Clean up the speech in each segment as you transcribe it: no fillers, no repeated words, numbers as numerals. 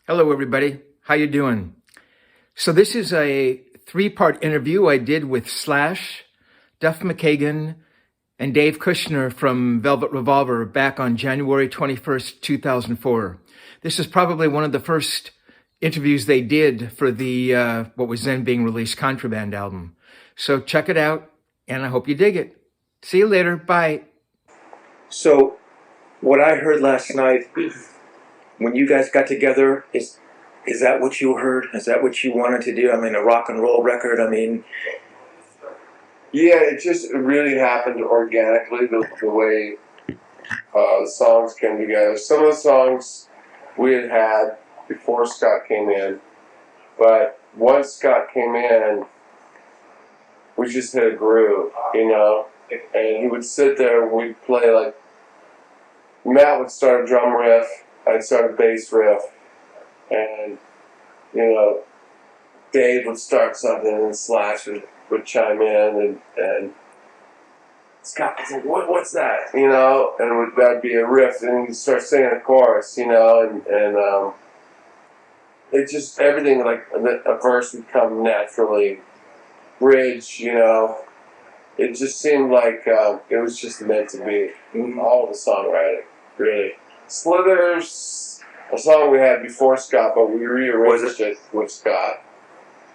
Hello, everybody. How you doing? So this is a three-part interview I did with Slash, Duff McKagan, and Dave Kushner from Velvet Revolver back on January 21st, 2004. This is probably one of the first interviews they did for the what was then being released Contraband album. So check it out, and I hope you dig it. See you later. Bye. So, what I heard last night, when you guys got together, is that what you heard? Is that what you wanted to do? I mean, a rock and roll record? I mean... Yeah, it just really happened organically, the way the songs came together. Some of the songs we had before Scott came in, but once Scott came in, we just hit a groove, and he would sit there and we'd play, like, Matt would start a drum riff, I'd start a bass riff, and, Dave would start something and Slash would chime in, and Scott was like, what's that? And that'd be a riff, and he'd start singing a chorus, and it just, everything, like, a verse would come naturally, bridge, it just seemed like it was just meant to be. All the songwriting, really. Slither's a song we had before Scott, but we rearranged it with Scott.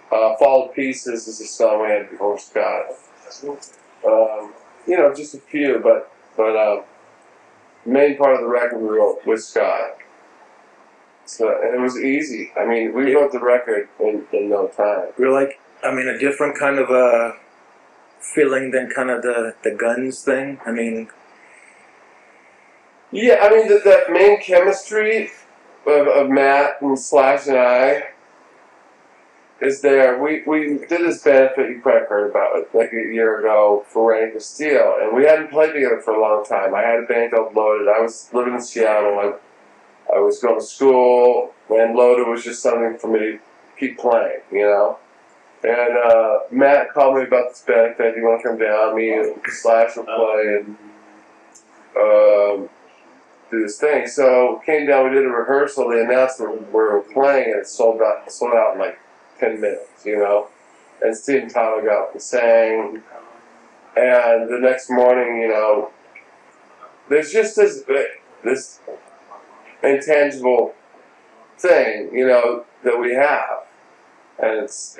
Fall to Pieces is a song we had before Scott. Just a few, but the main part of the record we wrote with Scott. So, and it was easy. I mean, we wrote the record in no time. You're like, a different kind of feeling than kind of the Guns thing? I mean... Yeah, that main chemistry of Matt and Slash and I is there. We did this benefit, you probably heard about it, like a year ago for Randy Castile, and we hadn't played together for a long time. I had a band called Loaded. I was living in Seattle. I was going to school, and Loaded was just something for me to keep playing, And Matt called me about this benefit. You want to come down? Me and Slash will play and do this thing. So came down. We did a rehearsal. They announced that we were playing, and it sold out in like 10 minutes. And Stephen Tyler got up and sang. And the next morning, there's just this intangible thing, that we have, and it's.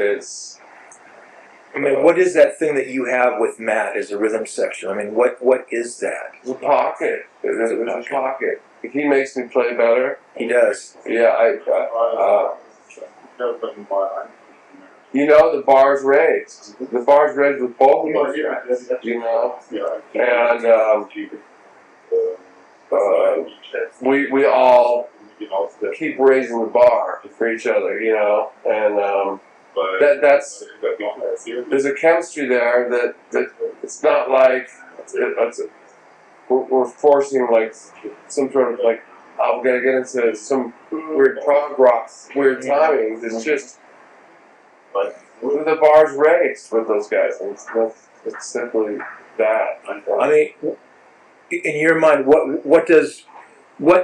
what is that thing that you have with Matt as a rhythm section? What is that? It's a pocket. There's a pocket. He makes me play better. He does. Yeah, the bar's raised. The bar's raised with both of us, and we all keep raising the bar for each other, and that's there's a chemistry there that it's not like we're forcing like some sort of like I'm gonna get into some weird prog rock weird timing. It's just like the bar's raised with those guys. It's simply that. In your mind, what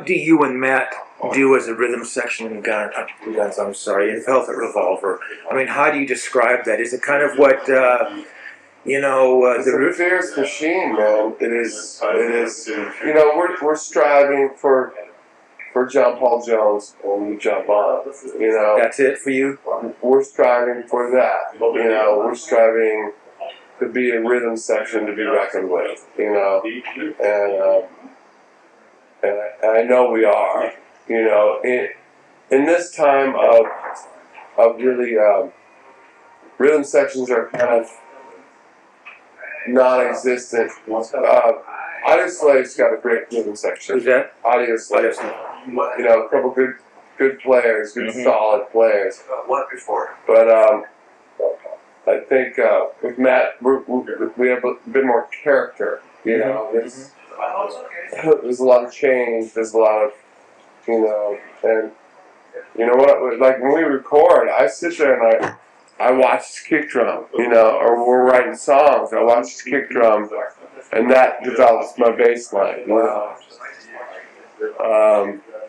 do you and Matt do as a rhythm section in Guns? In Velvet Revolver? How do you describe that? Is it kind of what It's a fierce machine, man. It is. We're striving for John Paul Jones when we jump on. That's it for you. We're striving for that. We're striving to be a rhythm section to be reckoned with. And I know we are. In this time of really rhythm sections are kind of non-existent. Audio Slave's got a great rhythm section. Who's that? Audio Slave. A couple good players, good solid players. What before? But I think with Matt, we have a bit more character. There's a lot of change. There's a lot of, and what? Like when we record, I sit there and I watch his kick drum, or we're writing songs. I watch his kick drum, and that develops my bass line.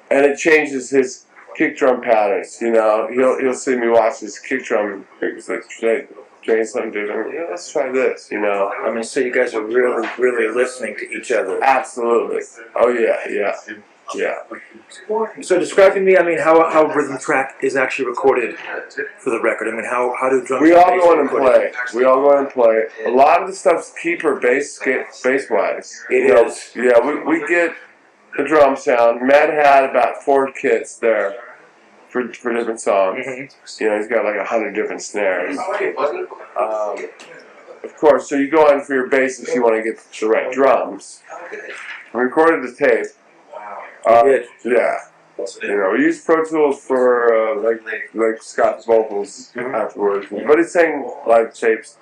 And it changes his kick drum patterns. You know, he'll see me watch this kick drum. He's like, should I change something different? Yeah, let's try this. You know. I mean, so you guys are really, really listening to each other. Absolutely. Oh yeah. So describe to me, I mean, how rhythm track is actually recorded for the record. I mean, how do drums? We and all bass go in and record play. We all go in and play. A lot of the stuff's keeper bass wise. It You know, is. Yeah, we get the drum sound. Matt had about 4 kits there for different songs. Mm-hmm. You know, he's got like 100 different snares. Of course, so you go on for your bass if you want to get the right drums. We recorded the tape. Did. Yeah. You know, we used Pro Tools for like Scott's vocals afterwards, but he sang live tapes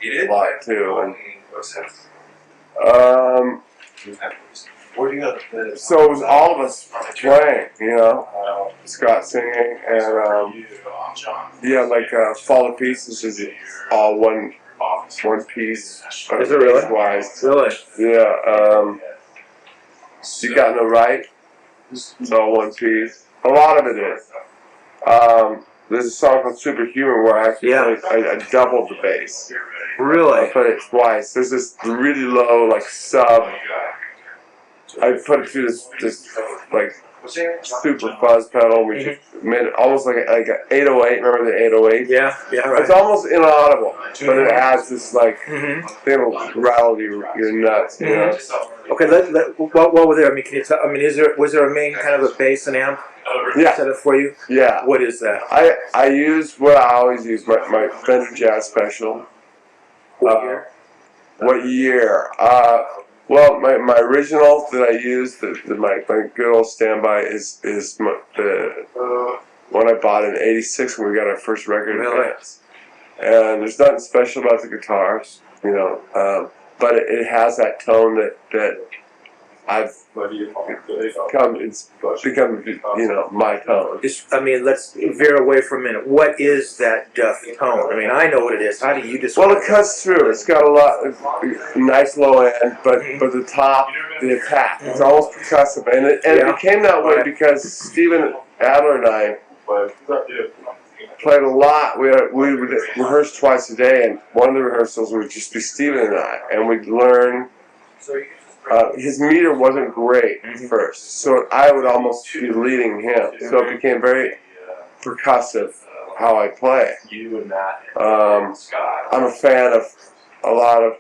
a lot too. And, so it was all of us playing, you know, Scott singing, and Fall of Pieces is all one piece. Is it really? Wise. Really? Yeah. You Got No Right. It's all one piece. A lot of it is. There's a song called Superhuman where I actually I doubled the bass. Really? I put it twice. There's this really low like sub. I put it through this like super fuzz pedal. We just made it almost like an 808. Remember the 808? Yeah, right. It's almost inaudible, but it adds this like thing that'll rattle your nuts. You know? Okay, what was there? I mean, can you tell? I mean, was there a main kind of a bass and amp setup for you? Yeah. What is that? I use what I always use, my Fender Jazz Special. What year? What year? Well, my original that I used, my good old standby is the one I bought in '86 when we got our first record. Really? And there's nothing special about the guitars, you know, but it has that tone that I've it's become, you know, my tone. I mean, let's veer away for a minute. What is that Duff tone? I mean, I know what it is. How do you describe it? Well, it cuts through. It's got a lot of nice low end, but the top, the attack, it's almost percussive. And it became that way because Steven Adler and I played a lot. We would rehearse twice a day, and one of the rehearsals would just be Steven and I, and we'd learn. His meter wasn't great at first, so I would almost be leading him. So it became very percussive how I play. I'm a fan of a lot of,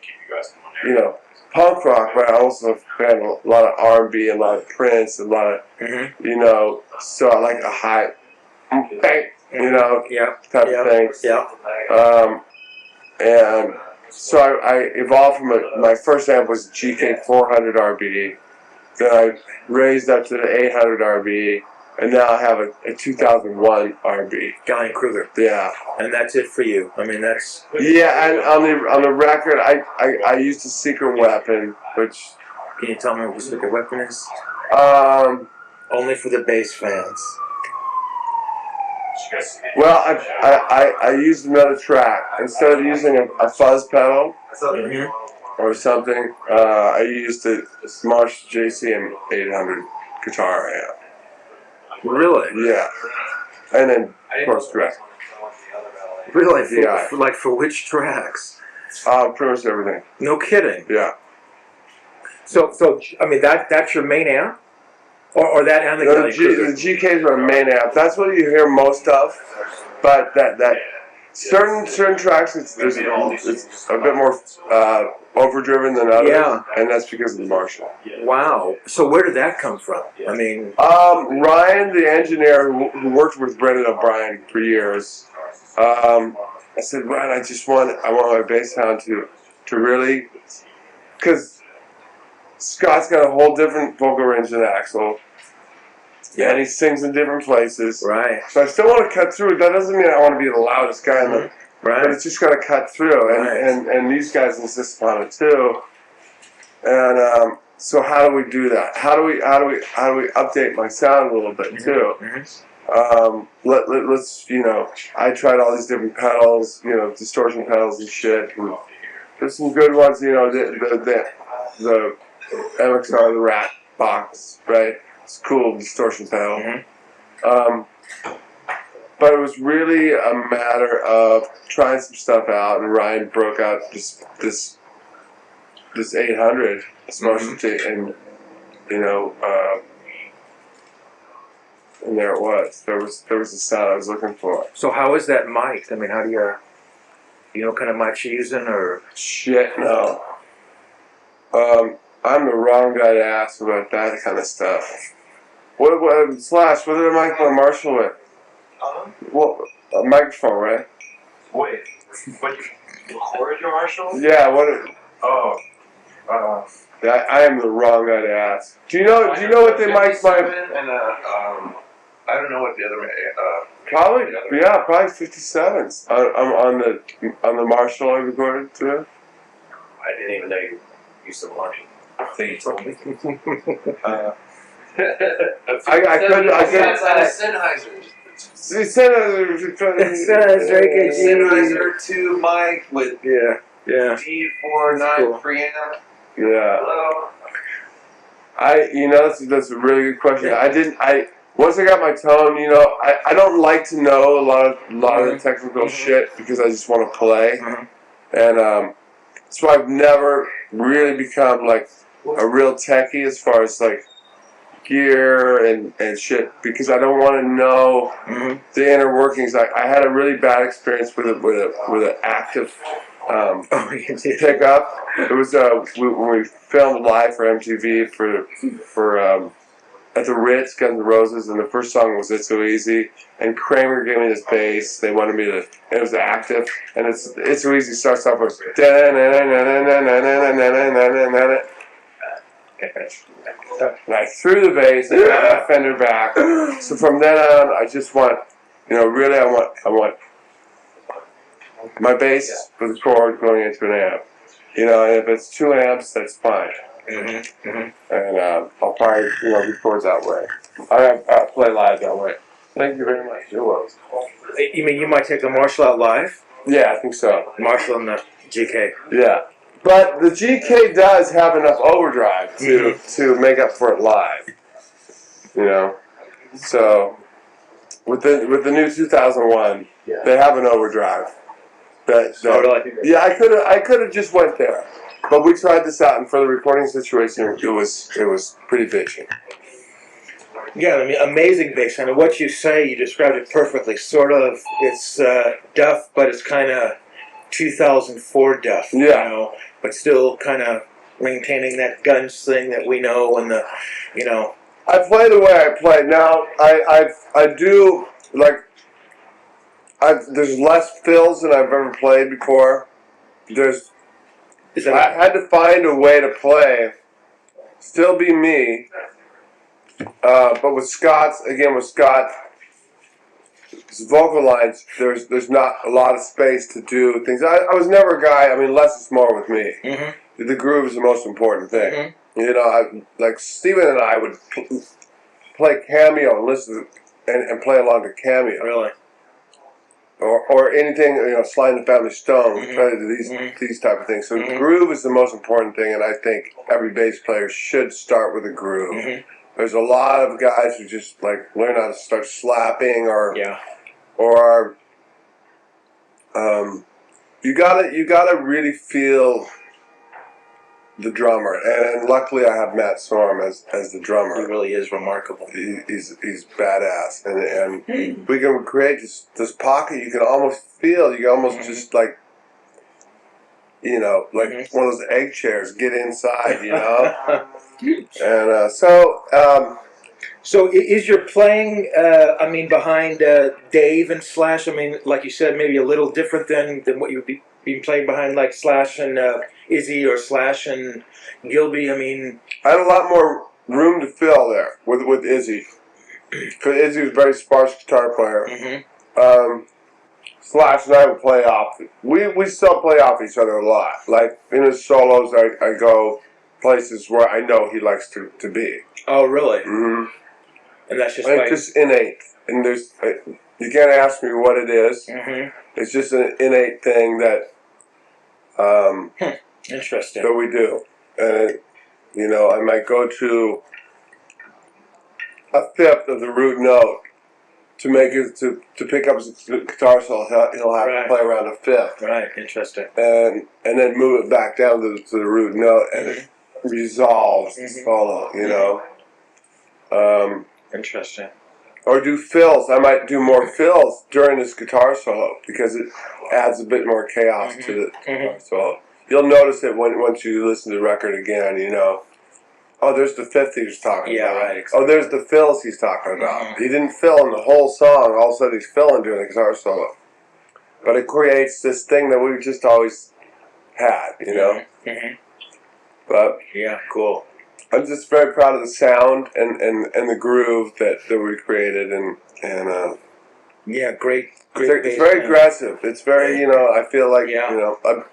you know, punk rock, but I also a fan of a lot of R&B, a lot of Prince, a lot of, you know, so I like a high, bang, you know, type of thing. And so I evolved from my first amp was GK 400 RB, then I raised up to the 800 RB, and now I have a 2001 RB. Johnny Kruger. Yeah. And that's it for you. I mean, that's... Yeah, and on the record, I used a secret weapon, which... Can you tell me what the secret weapon is? Only for the bass fans. Well, I used another track. Instead of using a fuzz pedal or something, I used a Marshall JCM 800 guitar amp. Really? Yeah. And then, of course, track. Really? Yeah. For which tracks? Pretty much everything. No kidding. Yeah. So I mean, that's your main amp? Or that and the The GKs are a main amp. That's what you hear most of. But that certain tracks, it's a bit more overdriven than others. Yeah. And that's because of the Marshall. Wow. So where did that come from? I mean... Ryan, the engineer who worked with Brendan O'Brien for years, I said, Ryan, I want my bass sound to really... Because Scott's got a whole different vocal range than Axl. Yeah. And he sings in different places. Right. So I still want to cut through. That doesn't mean I want to be the loudest guy in the... Right. But it's just got to cut through. And these guys insist upon it too. And so how do we do that? How do we update my sound a little bit too? Let's, you know, I tried all these different pedals, you know, distortion pedals and shit. And there's some good ones, you know, the MXR, the Rat box, right? It's a cool distortion pedal. But it was really a matter of trying some stuff out, and Ryan broke out this 800 motion tape, and and there it was. There was the sound I was looking for. So how is that mic? I mean, how do you know what kind of mic you're using, or? Shit, no. I'm the wrong guy to ask about that kind of stuff. Slash, what did I mic my Marshall with? Well, a microphone, right? Wait, what you recorded your Marshall? Yeah, I am the wrong guy to ask. Do you know what they mic my... And I don't know what the other Probably 57s on the Marshall I recorded too. I didn't even know you used to Marshall. So you told me. I couldn't. Sennheiser. Sennheiser 2 mic with D49 preamp. Yeah. Hello. That's a really good question. Once I got my tone, I don't like to know a lot of the technical shit because I just want to play, and so I've never really become like a real techie as far as like gear and shit because I don't want to know the inner workings. I had a really bad experience with an active pickup. It was when we filmed live for MTV for at the Ritz, Guns N' Roses, and the first song was "It's So Easy." And Kramer gave me this bass. They wanted me to, and it was active. And it's So Easy starts off with and I threw the bass and got my Fender back. So from then on, I just want, really, I want my bass with a chord going into an amp. And if it's 2 amps, that's fine. And I'll probably, record that way. I play live that way. Thank you very much. You're welcome. You mean you might take the Marshall out live? Yeah, I think so. Marshall and the GK. Yeah. But the GK does have enough overdrive to make up for it live. So with the new 2001, they have an overdrive. Yeah, I could have just went there, but we tried this out, and for the recording situation, it was pretty bitchy. Yeah, I mean, amazing bass. I mean, what you say, you described it perfectly. Sort of, it's Duff, but it's kind of 2004 Duff. Yeah. But still kind of maintaining that Guns thing that we know, and the. I play the way I play now. I do like. There's less fills than I've ever played before. I had to find a way to play, still be me, but with Scott's vocal lines, there's not a lot of space to do things. I was never a guy. I mean, less is more with me. The groove is the most important thing. Like Steven and I would play Cameo and listen and play along to Cameo. Really. Or anything, Sly and the Family Stone, try to do these type of things. So groove is the most important thing, and I think every bass player should start with a groove. There's a lot of guys who just like learn how to start slapping or you gotta really feel the drummer, and luckily I have Matt Sorm as the drummer. He really is remarkable. He's badass, and we can create this pocket. You can almost feel. You can almost just like one of those egg chairs. Get inside, and So is your playing? Behind Dave and Slash. I mean, like you said, maybe a little different than what you've been playing behind, like Slash and Izzy or Slash and Gilby. I mean, I had a lot more room to fill there with Izzy, because Izzy was a very sparse guitar player. Slash and I would play off. We still play off each other a lot. Like in his solos, I go places where I know he likes to be. Oh, really? And that's just just innate. And you can't ask me what it is. It's just an innate thing that. Interesting. That we do. And I might go to a fifth of the root note to make it to pick up his guitar solo, he'll have Right. to play around a fifth, Right. Interesting. and then move it back down to the root note, and it resolves the solo. You know. Interesting. Or do fills. I might do more fills during this guitar solo because it adds a bit more chaos to the guitar solo. You'll notice it once you listen to the record again. You know, oh, there's the fifth he was talking about. Right. Exactly. Oh, there's the fills he's talking about. He didn't fill in the whole song. All of a sudden he's filling during the guitar solo. But it creates this thing that we've just always had. You know. But yeah, cool. I'm just very proud of the sound and the groove that we created and yeah, great. It's very aggressive. It's very, you know, I feel like, you know, I've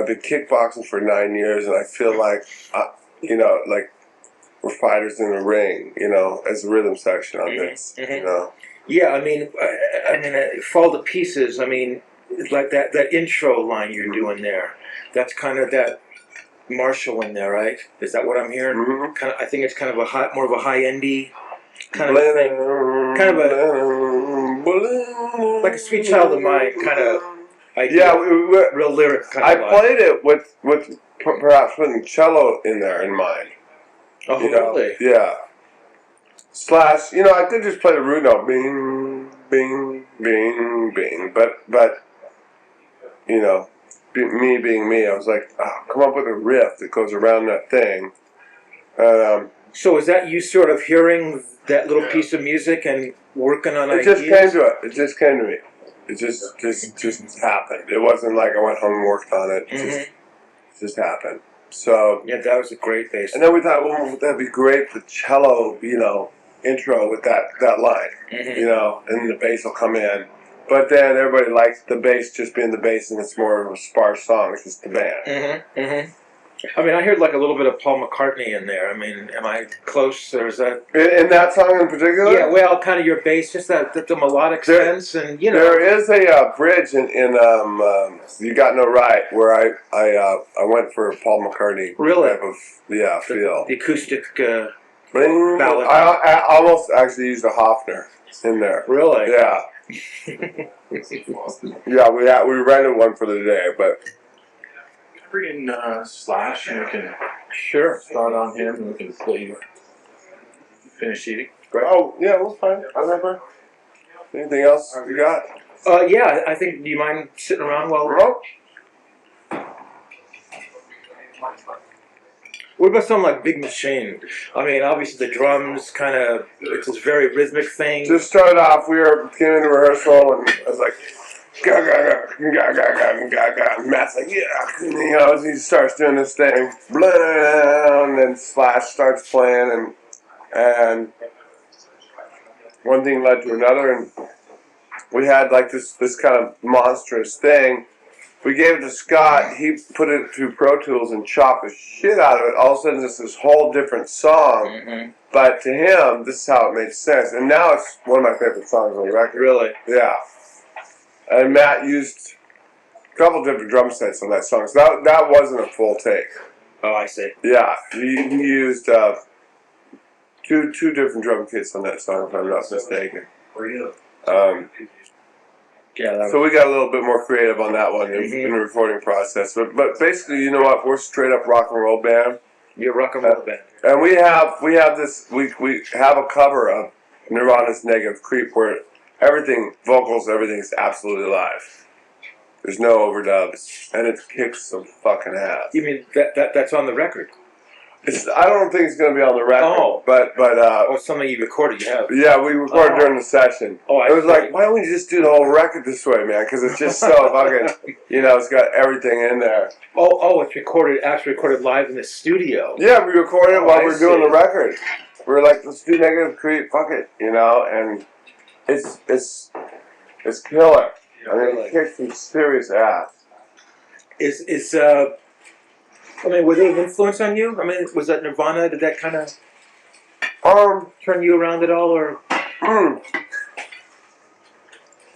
been kickboxing for 9 years, and I feel like, you know, like we're fighters in the ring, you know, as a rhythm section on this, you know. Yeah, I mean, Fall to Pieces. I mean, like that intro line you're doing there. That's kind of that Marshall in there, right? Is that what I'm hearing? Kind of. I think it's kind of more of a high endy kind of thing. Kind of like a Sweet Child of Mine kind of idea. Yeah, real lyric kind I of played it with perhaps putting cello in there in mind. Oh, you know? really? Yeah. Slash, you know, I could just play the root note, bing, bing, bing, bing, but you know, me being me, I was like, come up with a riff that goes around that thing. So is that you sort of hearing that little piece of music and working on ideas? It just came to it. It just came to me. It just happened. It wasn't like I went home and worked on it. It just happened. So yeah, that was a great bass. And then we thought, well, that'd be great, the cello, you know, intro with that line, you know, and the bass will come in. But then everybody likes the bass just being the bass, and it's more of a sparse song. It's just the band. I mean, I heard like a little bit of Paul McCartney in there. I mean, am I close, or is that In that song in particular? Yeah, well, kind of your bass, just the melodic sense, and you know. There is a bridge in "You Got No Right" where I went for a Paul McCartney type of feel. The acoustic Bling. ballad. I almost actually used a Hofner in there. Really? Yeah. Yeah, we rented one for the day, but. Bring in Slash, and we can start on him, and we can finish eating. Great. Oh, yeah, well, fine. I remember. Anything else you got? Yeah, I think. Do you mind sitting around while we're? What about something like Big Machine? I mean, obviously the drums kind of, it's this very rhythmic thing. Just started off, we came into rehearsal, and I was like, ga ga ga ga ga ga ga ga. And Matt's like, yeah, you know, as he starts doing this thing, and then Slash starts playing, and one thing led to another, and we had like this kind of monstrous thing. We gave it to Scott. He put it through Pro Tools and chopped the shit out of it. All of a sudden, it's this whole different song. But to him, this is how it made sense. And now it's one of my favorite songs on the record. Really? Yeah. And Matt used a couple different drum sets on that song. So that wasn't a full take. Oh, I see. Yeah. He used two different drum kits on that song, if I'm not mistaken. Yeah, so we got a little bit more creative on that one in the recording process. But basically, you know what? We're straight up rock and roll band. You're a rock and roll band. And we have this. We have a cover of Nirvana's "Negative Creep" where vocals, everything's absolutely live. There's no overdubs, and it kicks some fucking ass. You mean that's on the record? I don't think it's going to be on the record. Oh. But something you recorded, you have. Yeah, we recorded during the session. Oh, it was like, why don't we just do the whole record this way, man? Because it's just so fucking, you know, it's got everything in there. Oh, it's actually recorded live in the studio. Yeah, we recorded it while we were doing the record. We were like, let's do Negative Creep, fuck it, you know, and it's killer. I mean, it kicks some serious ass. I mean, were they an influence on you? I mean, was that Nirvana? Did that kind of turn you around at all, or?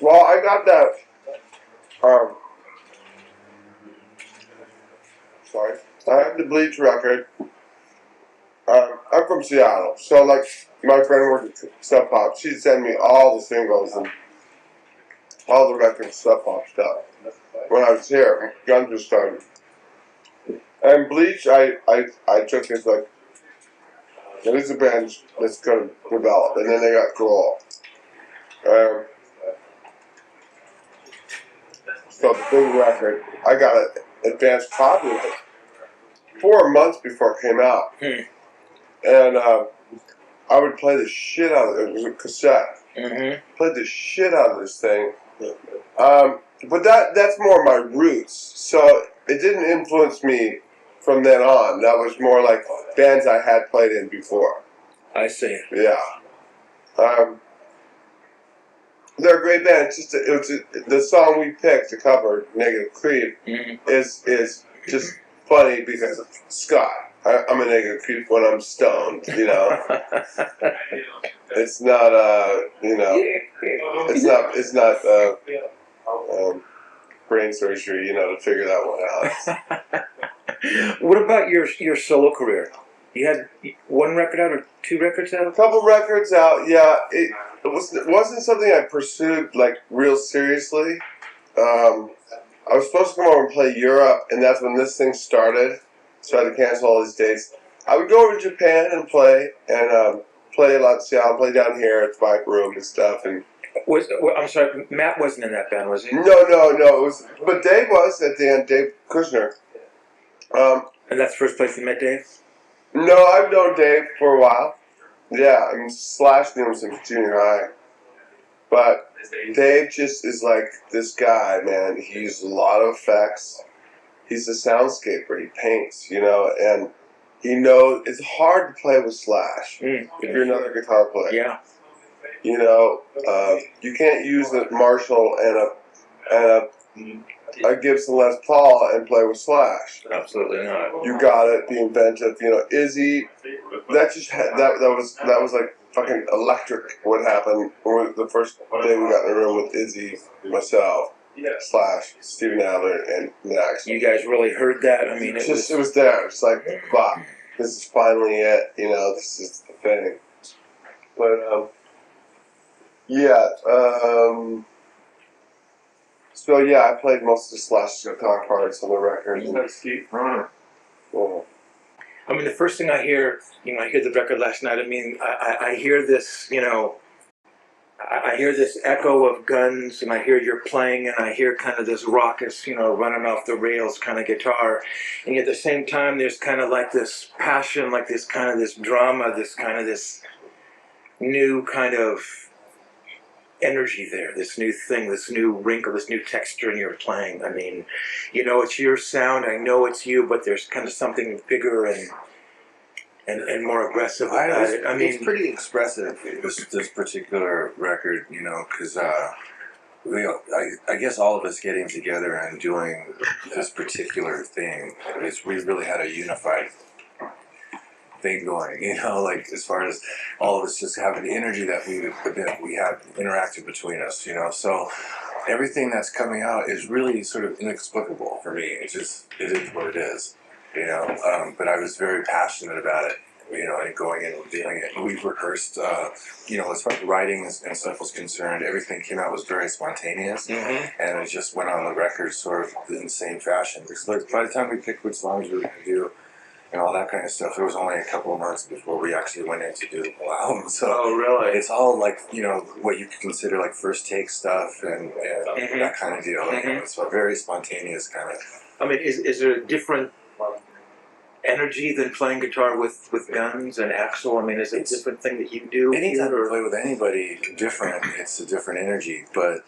Well, I got that. Sorry, I have the Bleach record. I'm from Seattle, so like my friend worked at Sub Pop. She'd send me all the singles and all the record Sub Pop stuff when I was here. Guns was starting. And Bleach, I took as like, well, this is a band that's going to develop, and then they got cool. So the big record, I got an advanced copy of it 4 months before it came out, and I would play the shit out of it. It was a cassette. Played the shit out of this thing. But that's more my roots. So it didn't influence me from then on. That was more like bands I had played in before. I see. Yeah. They're a great band. It's just the song we picked to cover, Negative Creep, is just funny because of Scott. I'm a Negative Creep when I'm stoned, you know. It's not, you know, it's not brain surgery, you know, to figure that one out. What about your solo career? You had one record out or 2 records out? A couple records out, yeah. It wasn't something I pursued like real seriously. I was supposed to come over and play Europe, and that's when this thing started. So I had to cancel all these dates. I would go over to Japan and play a lot of Seattle, play down here at the Bike Room and stuff. And I'm sorry, Matt wasn't in that band, was he? no. It was, but Dave was at the end. Dave Kushner. And that's the first place you met Dave? No, I've known Dave for a while. Yeah, I mean, Slash knew him since junior high. But Dave just is like this guy, man. He uses a lot of effects. He's a soundscaper. He paints, you know, and he knows it's hard to play with Slash if you're another guitar player. Yeah. You know, you can't use a Marshall and a Gibson Les Paul and play with Slash. Absolutely not. You gotta be inventive. You know, Izzy. That was like fucking electric. What happened the first day we got in the room with Izzy, myself, Slash, Steven Adler, and Max. You guys really heard that? I mean, it was there. It's like, fuck, this is finally it. You know, this is the thing. But yeah. So yeah, I played most of the Slash guitar parts on the record. I mean, the first thing I hear, you know, I hear the record last night. I mean, I hear this, you know, I hear this echo of guns, and I hear you're playing, and I hear kind of this raucous, you know, running off the rails kind of guitar, and at the same time, there's kind of like this passion, like this kind of this drama, this kind of this new kind of energy there, this new thing, this new wrinkle, this new texture in your playing. I mean, you know, it's your sound, I know it's you, but there's kind of something bigger and more aggressive about it. I mean, it's pretty expressive, this particular record, you know, because I guess all of us getting together and doing this particular thing, we really had a unified thing going, you know, like as far as all of us just having the energy that we had interacted between us, you know, so everything that's coming out is really sort of inexplicable for me. It is what it is, you know, but I was very passionate about it, you know, and going in and doing it. We've rehearsed, you know, as far as writing and stuff was concerned, everything came out was very spontaneous, and it just went on the record sort of in the same fashion. Because by the time we picked which songs we were going to do, and all that kind of stuff, there was only a couple of months before we actually went in to do the whole album. So really? It's all like, you know, what you could consider like first take stuff and that kind of deal. You know, so very spontaneous kind of. I mean, is there a different energy than playing guitar with guns and Axl? I mean, is it a different thing that you do? Anytime you play with anybody different, it's a different energy. But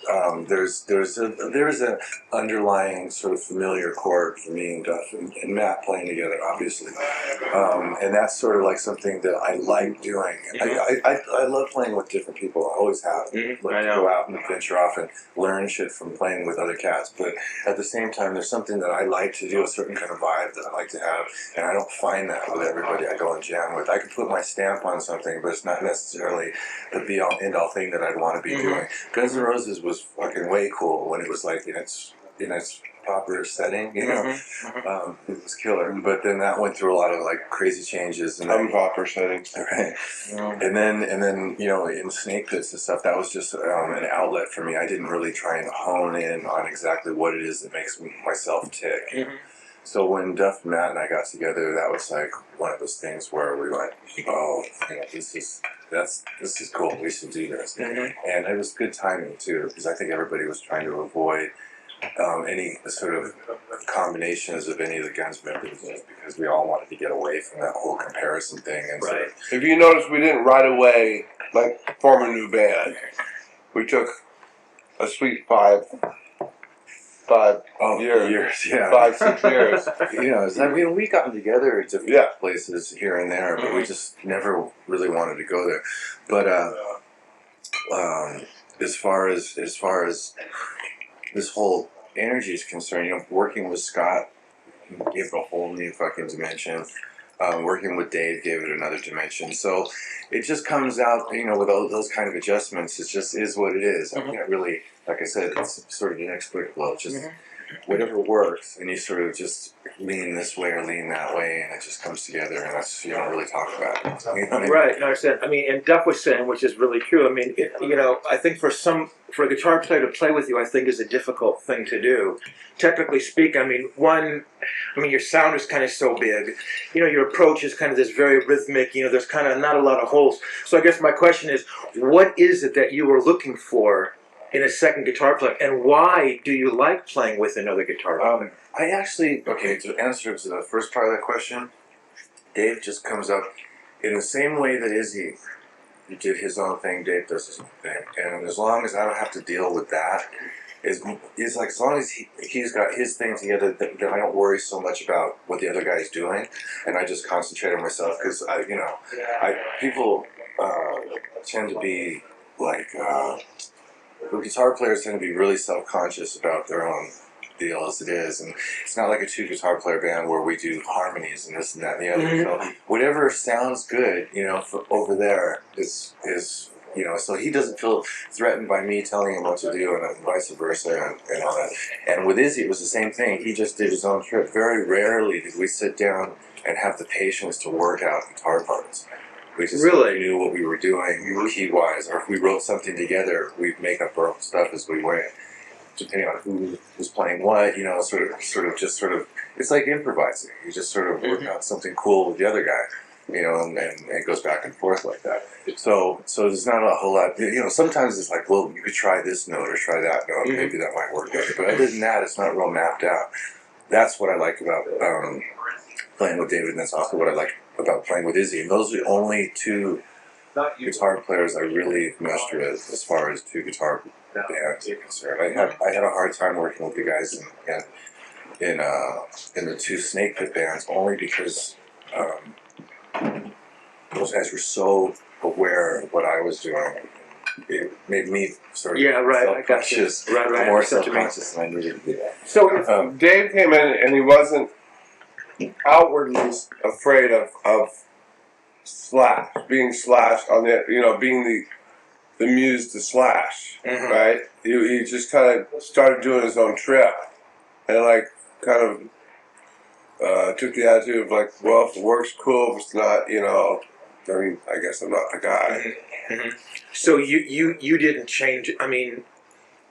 there is an underlying sort of familiar chord for me and Duff and Matt playing together, obviously, and that's sort of like something that I like doing. I love playing with different people. I always have. Like to go out and venture off and learn shit from playing with other cats. But at the same time, there's something that I like to do, a certain kind of vibe that I like to have. And I don't find that with everybody I go and jam with. I can put my stamp on something, but it's not necessarily the be-all, end-all thing that I'd want to be doing. Guns N' Roses was fucking way cool when it was like in its proper setting, you know. Mm-hmm. It was killer. But then that went through a lot of like crazy changes and Unproper setting. right. And then you know, in snake pits and stuff, that was just an outlet for me. I didn't really try and hone in on exactly what it is that makes myself tick. Mm-hmm. So when Duff, Matt, and I got together, that was like one of those things where we went, oh, you know, this is cool. We should do this. Mm-hmm. And it was good timing too, because I think everybody was trying to avoid any sort of combinations of any of the Guns members, because we all wanted to get away from that whole comparison thing. And Right. If you notice, we didn't right away like form a new band. We took a sweet five years, yeah. 5, 6 years. You know, I mean, we got together at different places here and there, but we just never really wanted to go there. But as far as this whole energy is concerned, you know, working with Scott gave it a whole new fucking dimension. Working with Dave gave it another dimension. So it just comes out, you know, with all those kind of adjustments. It just is what it is. I can't really, like I said, it's sort of inexplicable. It's just whatever works, and you sort of just lean this way or lean that way, and it just comes together, and that's, you don't really talk about it. You know what I mean? Right, no, I understand. I mean, and Duff was saying, which is really true. I mean, you know, I think for a guitar player to play with you, I think is a difficult thing to do. Technically speaking, I mean, your sound is kind of so big. You know, your approach is kind of this very rhythmic. You know, there's kind of not a lot of holes. So I guess my question is, what is it that you were looking for in a second guitar player, and why do you like playing with another guitar player? I actually, to answer to the first part of that question, Dave just comes up in the same way that Izzy did his own thing, Dave does his own thing. And as long as I don't have to deal with that, is like, as long as he's got his thing together, then I don't worry so much about what the other guy's doing, and I just concentrate on myself, because people tend to be like, guitar players tend to be really self-conscious about their own deal as it is, and it's not like a 2 guitar player band where we do harmonies and this and that and the other. So whatever sounds good, you know, over there is you know, so he doesn't feel threatened by me telling him what to do, and vice versa, and all that. And with Izzy, it was the same thing. He just did his own trip. Very rarely did we sit down and have the patience to work out guitar parts. We just knew what we were doing key-wise, or if we wrote something together, we'd make up our own stuff as we went, depending on who was playing what, you know, sort of, it's like improvising. You just sort of work out something cool with the other guy, you know, and it goes back and forth like that. So there's not a whole lot, you know, sometimes it's like, well, you could try this note or try that note, maybe that might work better. But other than that, it's not real mapped out. That's what I like about playing with David, and that's also what I like about playing with Izzy. And those are the only 2 guitar players I really meshed with as far as 2 guitar bands are concerned. I had a hard time working with the guys in the 2 Snake Pit bands, only because those guys were so aware of what I was doing. It made me sort of self-conscious, more self-conscious than I needed to be. So Dave came in and he wasn't outwardly afraid of being Slash on the, you know, being the muse to Slash, right? He just kind of started doing his own trip, and like kind of took the attitude of like, well, if it works, cool. If it's not, you know, I mean, I guess I'm not the guy. So you didn't change. I mean,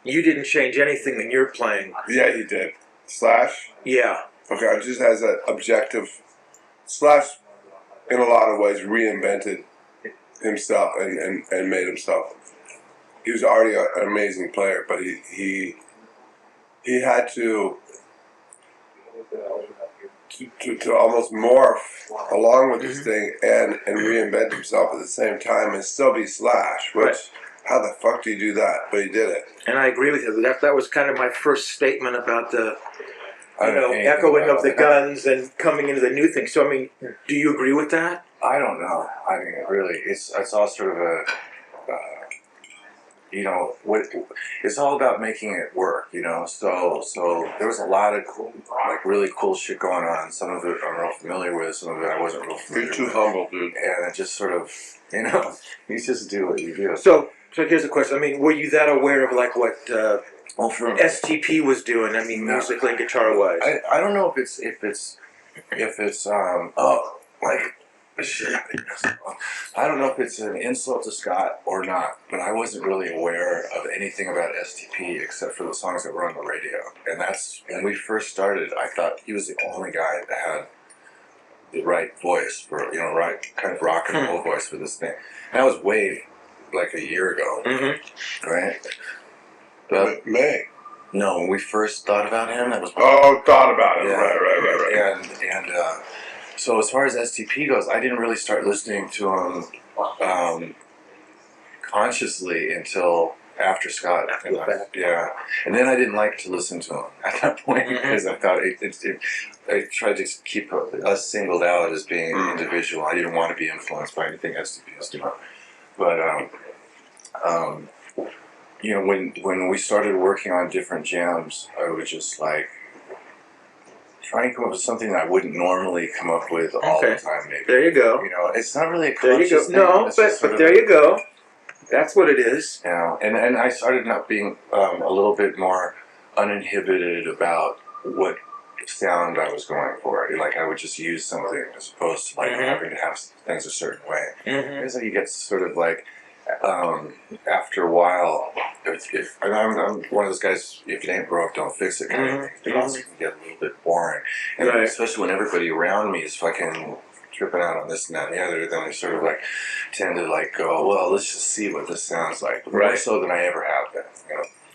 you didn't change anything in your playing. Yeah, he did. Slash. Yeah. Okay, just has that objective. Slash, in a lot of ways, reinvented himself and made himself. He was already an amazing player, but he had to almost morph along with this thing and reinvent himself at the same time and still be Slash. Which, how the fuck do you do that? But he did it. And I agree with you. That was kind of my first statement about the, you know, echoing of the Guns and coming into the new thing. So I mean, do you agree with that? I don't know. I mean, really, it's all sort of a, you know, it's all about making it work, you know. So there was a lot of cool, like really cool shit going on. Some of it I'm real familiar with, some of it I wasn't real familiar with. You're too humble, dude. And it just sort of, you know, you just do what you do. So here's the question. I mean, were you that aware of like what Well, for STP was doing. I mean, musically and guitar wise. I don't know if it's like shit. I don't know if it's an insult to Scott or not, but I wasn't really aware of anything about STP except for the songs that were on the radio. And that's when we first started. I thought he was the only guy that had the right voice for right kind of rock and roll voice for this thing. And that was way like a year ago, right? But May. no, when we first thought about him, that was Thought about it. Yeah. Right. And so as far as STP goes, I didn't really start listening to him consciously until after Scott. Yeah, and then I didn't like to listen to him at that point because I thought I tried to keep us singled out as being an individual. I didn't want to be influenced by anything STP was doing, but when we started working on different jams, I would just like try and come up with something that I wouldn't normally come up with all the time. Maybe there you go. It's not really a There you go. conscious thing. No, but there you go. That's what it is. Yeah, and I started not being a little bit more uninhibited about what sound I was going for. Like I would just use something as opposed to like having to have things a certain way. It's like you get sort of like after a while, if I'm one of those guys, if it ain't broke, don't fix it kind of thing. It also can get a little bit boring, and especially when everybody around me is fucking tripping out on this and that and the other, then I sort of like tend to like go, well, let's just see what this sounds like, more so than I ever have been.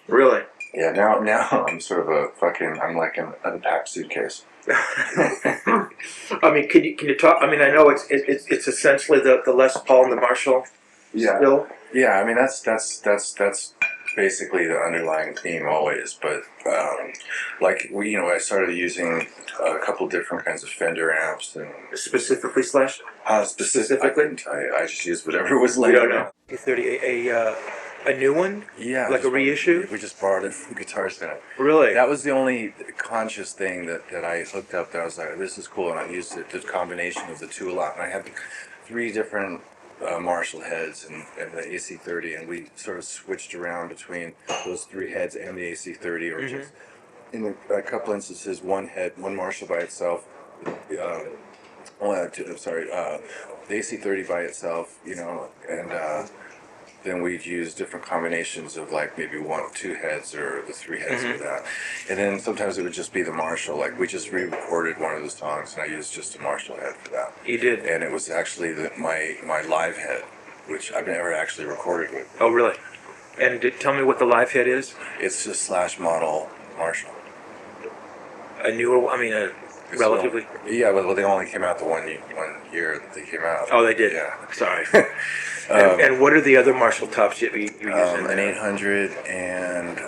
Really? Yeah. Now I'm sort of I'm like an unpacked suitcase. I mean, can you talk? I mean, I know it's essentially the Les Paul and the Marshall. Yeah. Still? Yeah. I mean, that's basically the underlying theme always. But I started using a couple different kinds of Fender amps and Specifically Slash. specifically. I just used whatever was laid around. A30 a new one? Yeah. Like a reissue? We just borrowed it from Guitar Center. Really? That was the only conscious thing that I hooked up that I was like, this is cool, and I used it, the combination of the two a lot. And I had 3 different Marshall heads and the AC30, and we sort of switched around between those 3 heads and the AC30, or just in a couple instances, one Marshall by itself. The AC30 by itself, and then we'd use different combinations of like maybe 1 or 2 heads or the 3 heads for that. And then sometimes it would just be the Marshall. Like we just re-recorded one of the songs and I used just a Marshall head for that. You did? And it was actually my live head, which I've never actually recorded with. Oh, really? And tell me what the live head is? It's a Slash model Marshall. A newer, I mean, It's relatively? Yeah, well, they only came out the one year that they came out. Oh, they did? Yeah. Sorry. And what are the other Marshall tops you're using? An 800 and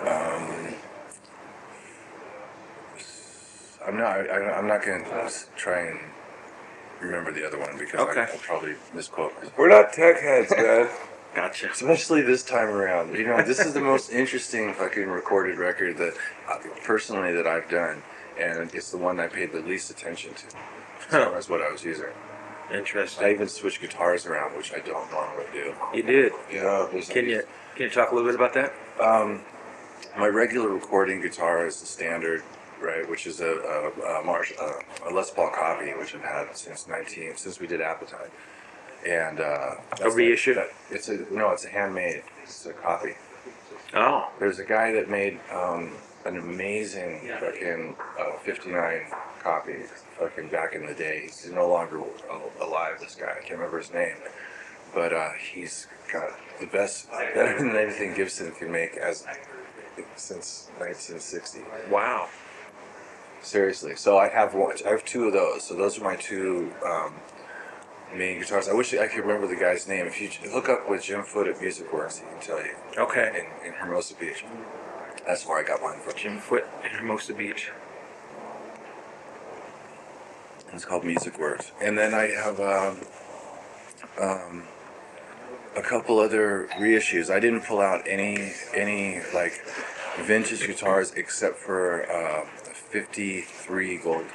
I'm not going to try and remember the other one because I'll probably misquote myself. We're not tech heads, man. Gotcha. Especially this time around. This is the most interesting fucking recorded record that personally that I've done, and it's the one I paid the least attention to as far as what I was using. Interesting. I even switched guitars around, which I don't normally do. You did? Yeah. Can you talk a little bit about that? My regular recording guitar is the standard, right, which is a Les Paul copy, which I've had since we did Appetite. And a reissue? It's a handmade. It's a copy. Oh. There's a guy that made an amazing fucking 59 copy fucking back in the day. He's no longer alive, this guy. I can't remember his name. But he's got the best, better than anything Gibson can make since 1960. Wow. Seriously. So I have 2 of those. So those are my 2 main guitars. I wish I could remember the guy's name. If you hook up with Jim Foote at Music Works, he can tell you. Okay. In Hermosa Beach. That's where I got mine from. Jim Foote in Hermosa Beach. It's called Music Works. And then I have a couple other reissues. I didn't pull out any like vintage guitars except for 53 gold.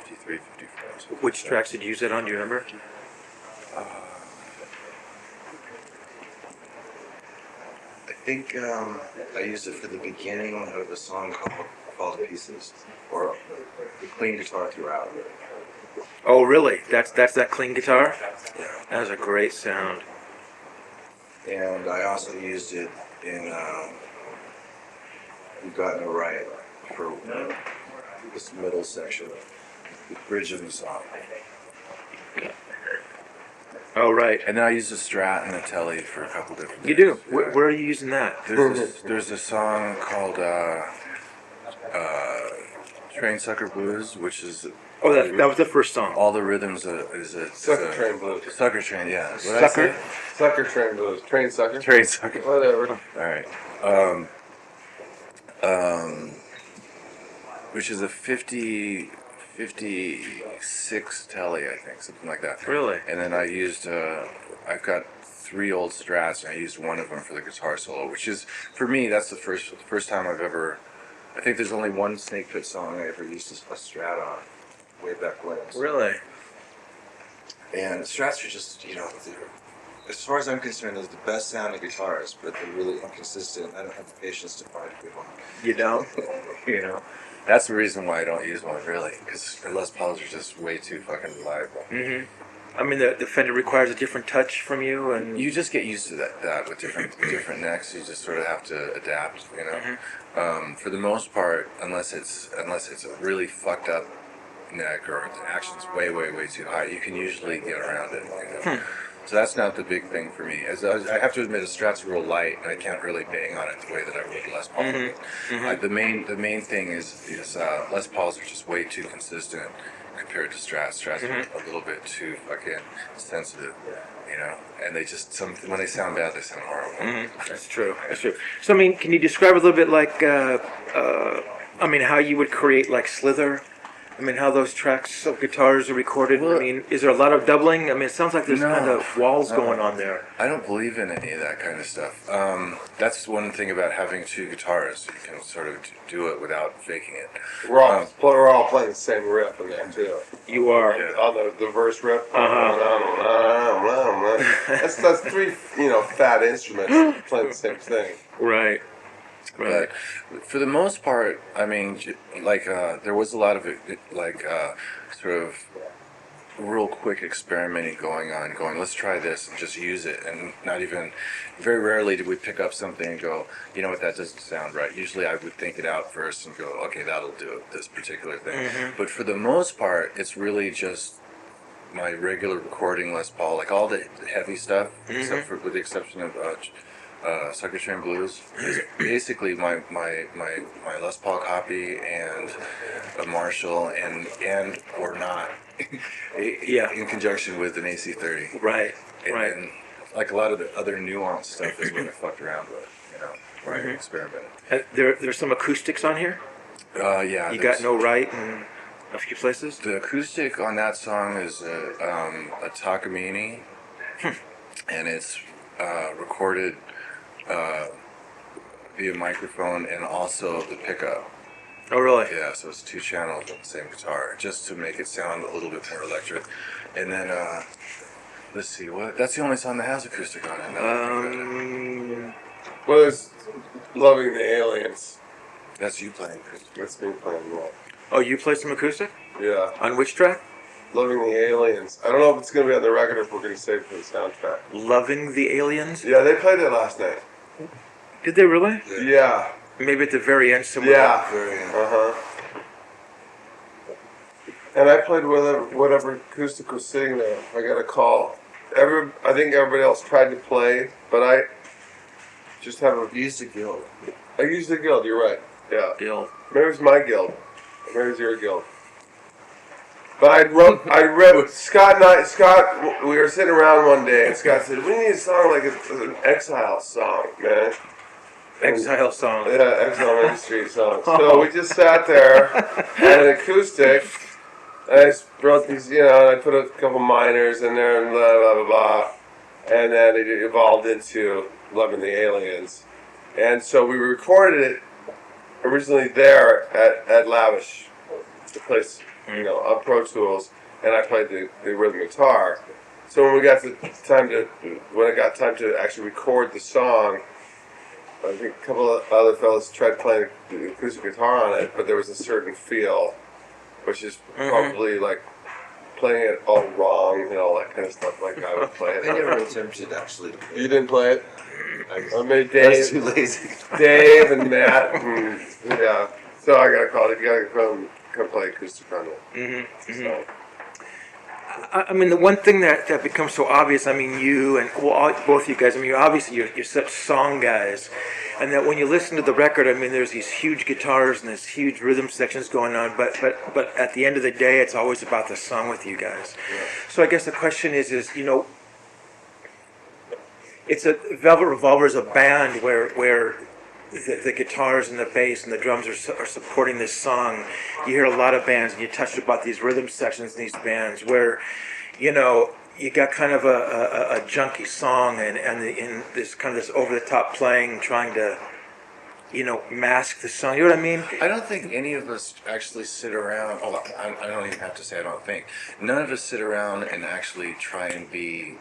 53, 54. Which tracks did you use that on? Do you remember? I think I used it for the beginning of a song called Fall to Pieces, or clean guitar throughout. Oh, really? That's that clean guitar? Yeah. That was a great sound. And I also used it in We've Got No Right for this middle section, the bridge of the song. Oh, right. And then I used a Strat and a Telly for a couple different You things. do? Where are you using that? There's a song called Train Sucker Blues, which is Oh, that was the first song. all the rhythms is a Sucker Train Blues. Sucker Train, yeah. What did I Sucker? say? Sucker Train Blues. Train Sucker. Train Sucker. Whatever. All right. Which is a 56 Telly, I think, something like that. Really? And then I used, I've got 3 old Strats, and I used one of them for the guitar solo, which is, for me, that's the first time I've ever, I think there's only one Snake Pit song I ever used a Strat on, way back when. Really? And Strats are just, as far as I'm concerned, they're the best sounding guitars, but they're really inconsistent. I don't have the patience to find a good one. You don't? That's the reason why I don't use one, really, because Les Pauls are just way too fucking reliable. Mm-hmm. I mean, the Fender requires a different touch from you, and You just get used to that with different necks. You just sort of have to adapt, For the most part, unless it's a really fucked up neck or the action's way too high, you can usually get around it. So that's not the big thing for me. As I have to admit, a Strat's real light, and I can't really bang on it the way that I would Les Paul. The main thing is Les Pauls are just way too consistent compared to Strats. Strats are a little bit too fucking sensitive, And they just when they sound bad, they sound horrible. That's true. That's true. So, I mean, can you describe a little bit like, how you would create like Slither? I mean, how those tracks of guitars are recorded. Well, I mean, is there a lot of doubling? I mean, it sounds like there's No. kind of walls going on there. I don't believe in any of that kind of stuff. That's one thing about having 2 guitarists. You can sort of do it without faking it. We're all playing the same riff in there too. You are. Yeah. On the verse riff. That's 3 fat instruments playing the same thing. Right. Right. But for the most part, I mean, there was a lot of sort of real quick experimenting going on. Let's try this and just use it, and not even. Very rarely did we pick up something and go, you know what, that doesn't sound right. Usually, I would think it out first and go, okay, that'll do it. This particular thing. But for the most part, it's really just my regular recording Les Paul, like all the heavy stuff, with the exception of. Sucker Train Blues is basically my Les Paul copy and a Marshall and or not in conjunction with an AC30. Right. And like a lot of the other nuanced stuff is what I fucked around with, where I experimented. There's some acoustics on here. Yeah. You got No Right in a few places. The acoustic on that song is a Takamine, and it's recorded via microphone and also the pickup. Oh, really? Yeah, so it's 2 channels on the same guitar, just to make it sound a little bit more electric. And then, let's see, that's the only song that has acoustic on it. Well, it's Loving the Aliens. That's you playing acoustic. That's me playing that. Oh, you play some acoustic? Yeah. On which track? Loving the Aliens. I don't know if it's going to be on the record or if we're going to save it for the soundtrack. Loving the Aliens? Yeah, they played it last night. Did they really? Yeah. Maybe at the very end somewhere. Yeah. And I played whatever acoustic was sitting there. I got a call. I think everybody else tried to play, but I just have a... You used a guild. I used the guild, you're right. Yeah. Guild. Maybe it was my guild. Maybe it was your guild. But I read Scott, we were sitting around one day, and Scott said, we need a song like an Exile song, man. Exile song. Yeah, Exile Main Street song. So we just sat there, had an acoustic, and I just wrote these, and I put a couple minors in there, and blah, blah, blah, blah. And then it evolved into Loving the Aliens. And so we recorded it originally there at Lavish, the place, on Pro Tools, and I played the rhythm guitar. So when it got time to actually record the song, I think a couple of other fellas tried playing the acoustic guitar on it, but there was a certain feel, which is probably like playing it all wrong and all that kind of stuff. Like I would play it. I never attempted actually. You didn't play it? I made I was Dave, too lazy. Dave and Matt, and yeah. So I got called. You got to come play acoustic on it. So. I mean, the one thing that becomes so obvious, I mean, you and both you guys, I mean, you're such song guys, and that when you listen to the record, I mean, there's these huge guitars and there's huge rhythm sections going on, but at the end of the day, it's always about the song with you guys. Yeah. So I guess the question is you know, it's a Velvet Revolver is a band where the guitars and the bass and the drums are supporting this song. You hear a lot of bands, and you touched about these rhythm sections in these bands where, you know, you got kind of a junky song and in this kind of this over the top playing, trying to, you know, mask the song. You know what I mean? I don't think any of us actually sit around. Oh, I don't even have to say I don't think. None of us sit around and actually try and be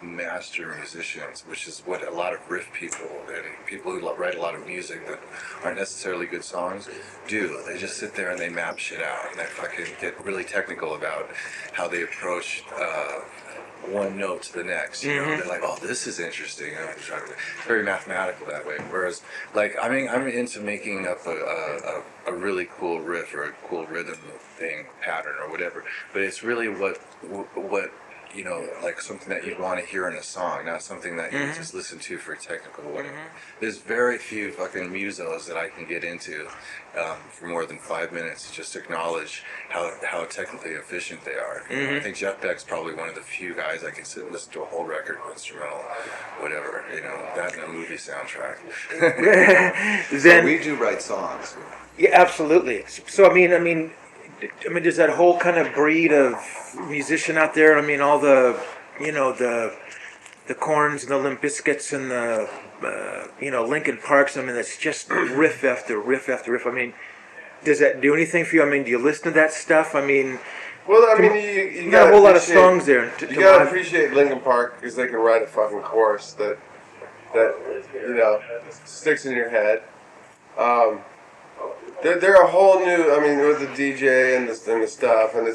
master musicians, which is what a lot of riff people and people who write a lot of music that aren't necessarily good songs do. They just sit there and they map shit out and they fucking get really technical about how they approach one note to the next. You know, they're like, "Oh, this is interesting." It's very mathematical that way. Whereas, like, I mean, I'm into making up a really cool riff or a cool rhythm thing, pattern or whatever. But it's really what you know, like something that you'd want to hear in a song, not something that you just listen to for technical whatever. There's very few fucking musos that I can get into for more than 5 minutes to just acknowledge how technically efficient they are. You know, I think Jeff Beck's probably one of the few guys I can sit and listen to a whole record, instrumental, whatever, you know, that and a movie soundtrack. So we do write songs. Yeah, absolutely. So I mean, there's that whole kind of breed of musician out there. I mean, all the, you know, the Corns and the Limp Bizkits and the, you know, Linkin Parks. I mean, that's just riff after riff after riff. I mean, does that do anything for you? I mean, do you listen to that stuff? I mean, well, I mean, you got a whole lot of songs there. You gotta appreciate Linkin Park because they can write a fucking chorus that you know sticks in your head. They're a whole new. I mean, with the DJ and the stuff, and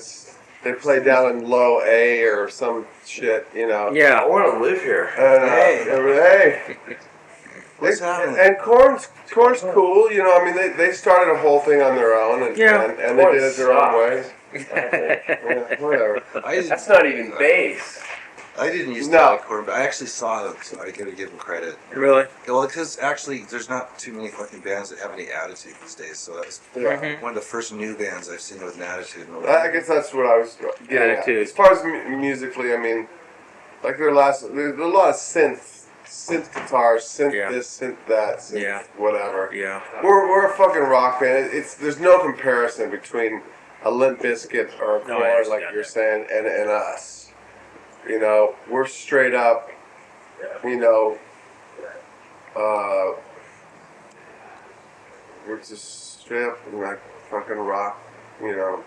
they play down in low A or some shit, you know. Yeah, I want to live here. And, hey. What's happening? And Korn's cool, you know. I mean, they started a whole thing on their own, and they did it their own way. Yeah, whatever. That's not even bass. I didn't used to like Korn, but I actually saw them, so I gotta give them credit. Really? Well, because actually, there's not too many fucking bands that have any attitude these days, so that's one of the first new bands I've seen with an attitude. I guess that's what I was getting at. As far as musically, I mean, like there's a lot of synth guitars, synth this, synth that, synth whatever. Yeah. We're a fucking rock band. There's no comparison between a Limp Bizkit or a Korn, like you're saying, and us. You know, we're straight up, you know, we're just straight up like fucking rock, you know,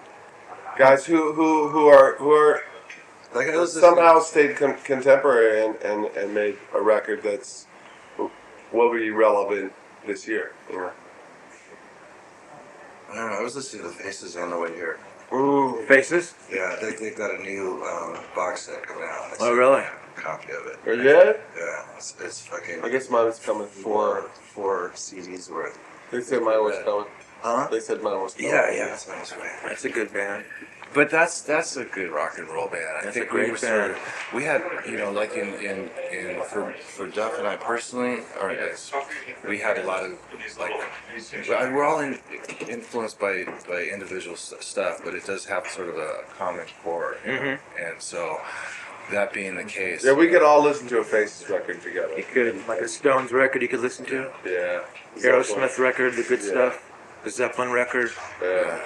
guys who are like I was somehow stayed contemporary and made a record that's will be relevant this year. You know? I don't know. I was listening to the Faces on the way here. Ooh, Faces? Yeah, they got a new box set coming out. Oh, really? A copy of it. Are you? Yeah, it's fucking. I guess mine was coming. Four CDs worth. They said mine was coming. Huh? They said mine was coming. Yeah, that's nice. That's a good band. But that's a good rock and roll band. I think we were sort of, we had, you know, like for Duff and I personally, we had a lot of like, we're all influenced by individual stuff, but it does have sort of a common core, you know? And so that being the case, yeah, we could all listen to a Faces record together. You could, like a Stones record, you could listen to. Yeah. Aerosmith record, the good stuff. The Zeppelin record. Yeah.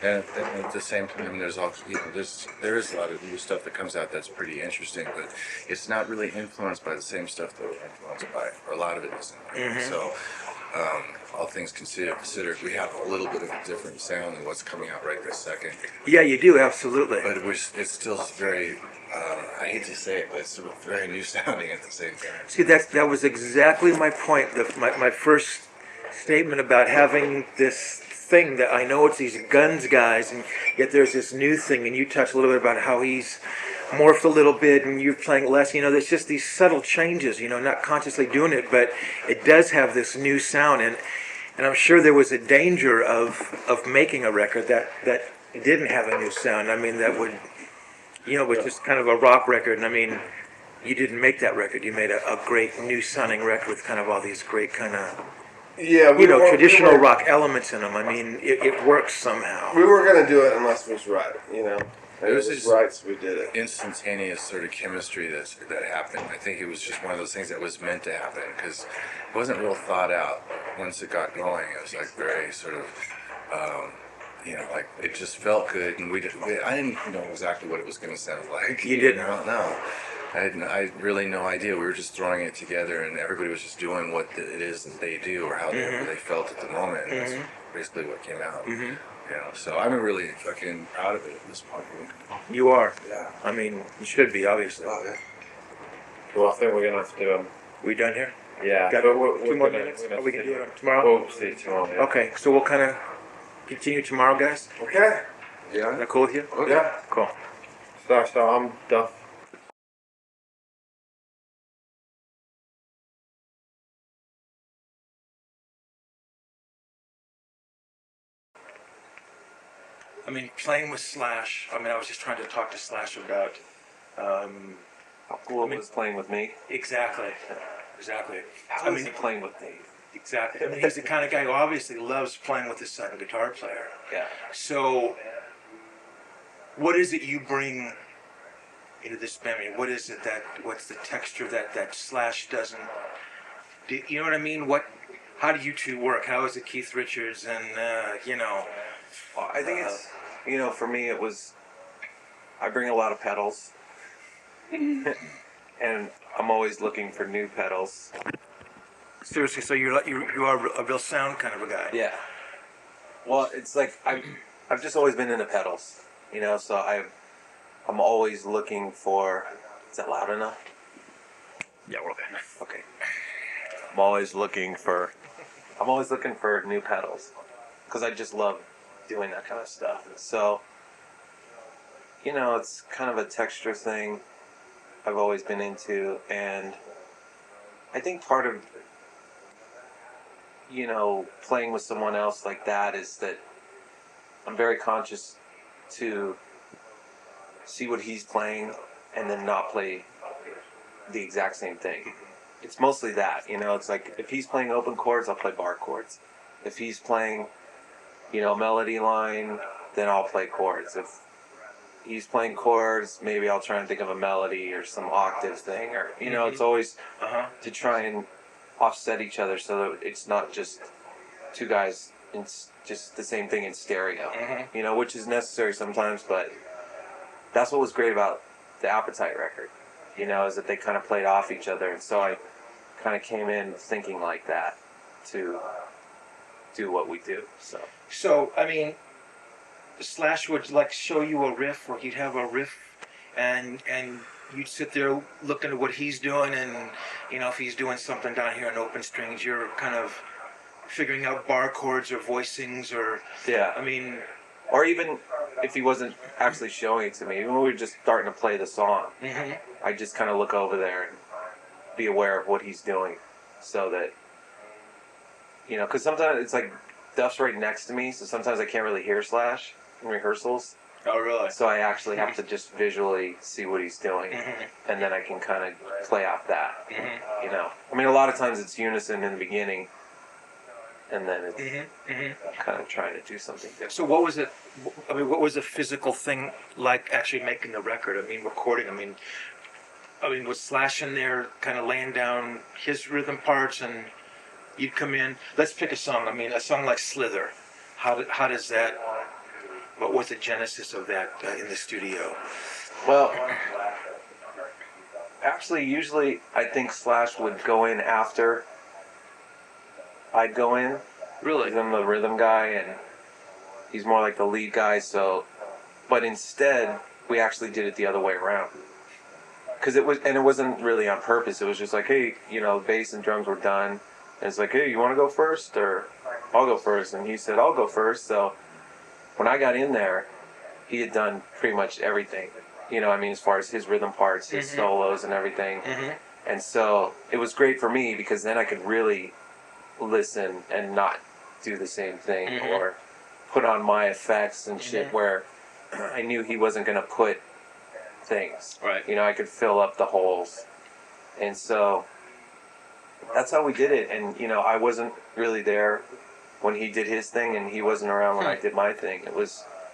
And at the same time, there's also, you know, there is a lot of new stuff that comes out that's pretty interesting, but it's not really influenced by the same stuff that we're influenced by, or a lot of it isn't. So all things considered, we have a little bit of a different sound than what's coming out right this second. Yeah, you do, absolutely. But it's still very, I hate to say it, but it's sort of very new sounding at the same time. See, that was exactly my point. My first statement about having this thing that I know it's these guns guys, and yet there's this new thing, and you touched a little bit about how he's morphed a little bit, and you're playing less. There's just these subtle changes. Not consciously doing it, but it does have this new sound, and I'm sure there was a danger of making a record that didn't have a new sound. I mean, that would, was just kind of a rock record, and I mean, you didn't make that record. You made a great new sounding record with kind of all these great kind of, traditional rock elements in them. I mean, it works somehow. We were going to do it unless it was right, It was just right, so we did it. Instantaneous sort of chemistry that happened. I think it was just one of those things that was meant to happen because it wasn't real thought out. Once it got going, it was like very sort of, like it just felt good, and I didn't know exactly what it was going to sound like. You didn't? No. I had really no idea. We were just throwing it together, and everybody was just doing what it is that they do or how they felt at the moment. And that's basically what came out. So I'm really fucking proud of it at this point. You are. Yeah. I mean, you should be, obviously. Oh, yeah. Well, I think we're gonna have to do We done here? Yeah. Got but 2 more minutes? Or we can do it tomorrow? We'll see tomorrow. Yeah. Okay, so we'll kind of continue tomorrow, guys. Okay. Is that cool with you? Okay. Yeah. Cool. So I'm Duff. I mean, playing with Slash, I was just trying to talk to Slash about, How cool it was playing with me. exactly. How is he playing with me? Exactly. I mean, he's the kind of guy who obviously loves playing with his son, a guitar player. Yeah. So, what is it you bring into this band? I mean, what is it what's the texture that Slash doesn't, you know what I mean? How do you two work? How is it Keith Richards and, Well, I think it's, for me it was, I bring a lot of pedals. And I'm always looking for new pedals. Seriously, so you are a real sound kind of a guy. Yeah. Well, it's like I've just always been into pedals, so I'm always looking for. Is that loud enough? Yeah, we're okay. Okay. I'm always looking for new pedals because I just love doing that kind of stuff. So, it's kind of a texture thing I've always been into, and I think part of playing with someone else like that is that I'm very conscious to see what he's playing and then not play the exact same thing. It's mostly that, it's like if he's playing open chords, I'll play bar chords. If he's playing, melody line, then I'll play chords. If he's playing chords, maybe I'll try and think of a melody or some octave thing, or, it's always to try and offset each other so that it's not just two guys in just the same thing in stereo, which is necessary sometimes, but that's what was great about the Appetite record, is that they kind of played off each other, and so I kind of came in thinking like that to do what we do. So I mean, Slash would show you a riff, or he'd have a riff, and you'd sit there looking at what he's doing, and if he's doing something down here on open strings, you're kind of figuring out bar chords or voicings, or or even if he wasn't actually showing it to me, even when we were just starting to play the song, I just kind of look over there and be aware of what he's doing, so that because sometimes it's like Duff's right next to me, so sometimes I can't really hear Slash in rehearsals. Oh, really? So I actually have to just visually see what he's doing, and then I can kind of play off that. A lot of times it's unison in the beginning, and then it's kind of trying to do something different. So what was it? What was the physical thing like actually making the record? Recording. Was Slash in there kind of laying down his rhythm parts, and you'd come in? Let's pick a song. A song like Slither. How does that? What was the genesis of that in the studio? Well, actually, usually I think Slash would go in after I'd go in. Really? 'Cause I'm the rhythm guy, and he's more like the lead guy. So, but instead, we actually did it the other way around. Because it wasn't really on purpose. It was just like, hey, bass and drums were done, and it's like, hey, you want to go first, or I'll go first, and he said, I'll go first. So when I got in there, he had done pretty much everything. As far as his rhythm parts, his solos, and everything. And so it was great for me because then I could really listen and not do the same thing or put on my effects and shit where I knew he wasn't going to put things. Right. I could fill up the holes. And so that's how we did it. And, I wasn't really there when he did his thing, and he wasn't around when I did my thing.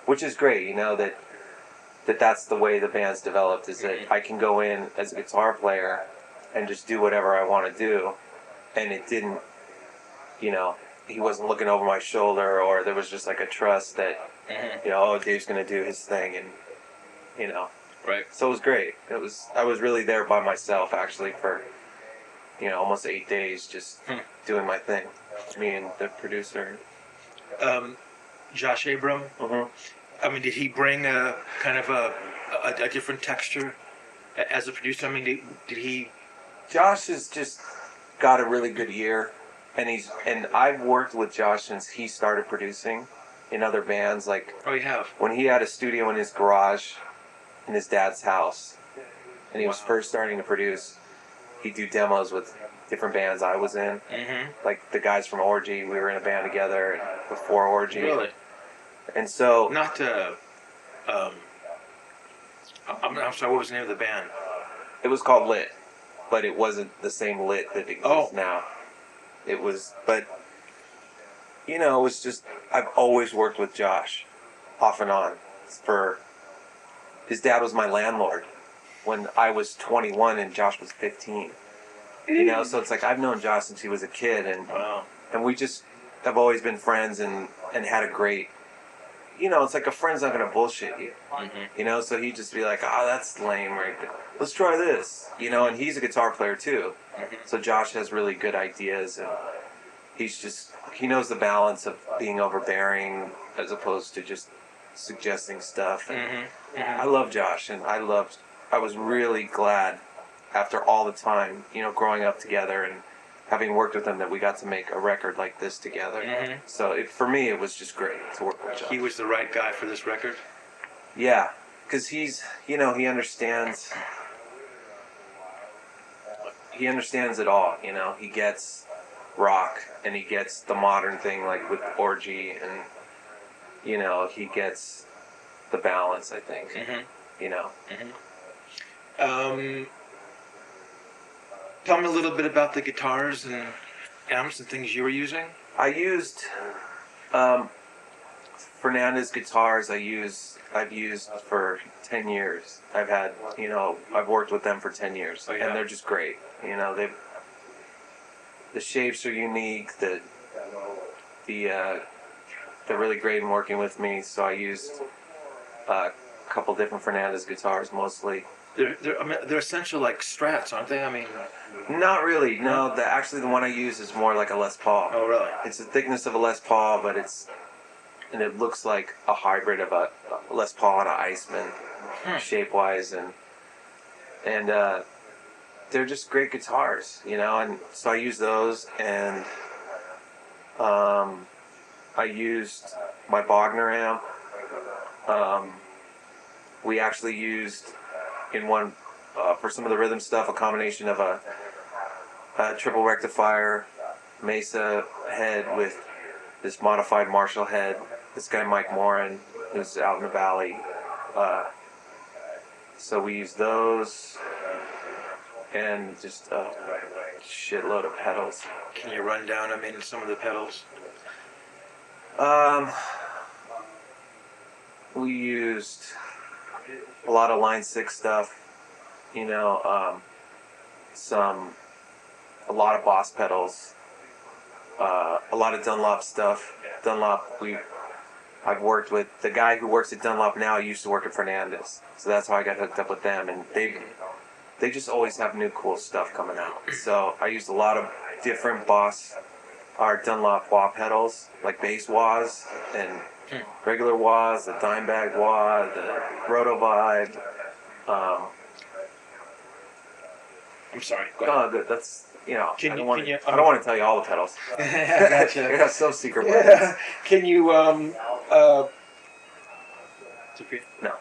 Which is great, that's the way the band's developed, is that I can go in as a guitar player and just do whatever I want to do. And it didn't, he wasn't looking over my shoulder, or there was just like a trust that, Dave's going to do his thing, and, Right. So it was great. I was really there by myself, actually, for, almost 8 days, just doing my thing. Me and the producer. Josh Abram. I mean, did he bring a kind of a different texture as a producer? I mean, did he? Josh has just got a really good ear, and I've worked with Josh since he started producing in other bands. Like, Oh, you have. when he had a studio in his garage in his dad's house, and he was first starting to produce, he'd do demos with different bands I was in. Like the guys from Orgy, we were in a band together before Orgy. Really? And so, Not. I'm sorry. What was the name of the band? it was called Lit, but it wasn't the same Lit that exists now. It was, but, it was just, I've always worked with Josh, off and on. His dad was my landlord when I was 21 and Josh was 15. So it's like, I've known Josh since he was a kid, and we just have always been friends and had a great, it's like a friend's not going to bullshit you. So he'd just be like, that's lame right there. Let's try this. And he's a guitar player too. So Josh has really good ideas, and he knows the balance of being overbearing as opposed to just suggesting stuff. And I love Josh, and I was really glad after all the time, growing up together and having worked with him, that we got to make a record like this together. So for me, it was just great to work with Josh. He was the right guy for this record. Yeah, because he's, he understands. He understands it all. He gets rock, and he gets the modern thing, like with Orgy, and he gets the balance, I think. Tell me a little bit about the guitars and amps and things you were using. I used Fernandez guitars. I've used for 10 years. I've worked with them for 10 years, and they're just great. The shapes are unique. They're really great in working with me. So I used a couple different Fernandez guitars mostly. They're essential like Strats, aren't they? I mean, not really. No, actually the one I use is more like a Les Paul. Oh, really? It's the thickness of a Les Paul, but it looks like a hybrid of a Les Paul and an Iceman, shape-wise, and they're just great guitars, And so I used those, and I used my Bogner amp. We actually used in one for some of the rhythm stuff a combination of a triple rectifier Mesa head with this modified Marshall head. This guy Mike Morin, who's out in the valley. So we used those, and just a shitload of pedals. Can you run down, some of the pedals? We used a lot of Line 6 stuff, a lot of Boss pedals, a lot of Dunlop stuff. I've worked with the guy who works at Dunlop now. Used to work at Fernandez, so that's how I got hooked up with them. And they just always have new cool stuff coming out. So I used a lot of different Boss are Dunlop wah pedals, like bass wahs and regular wahs, the dime bag wah, the roto vibe. I'm sorry. Go ahead. Oh, good. That's I don't want can you- to tell you all the pedals. I gotcha. Yeah, so secret weapons. Can you No.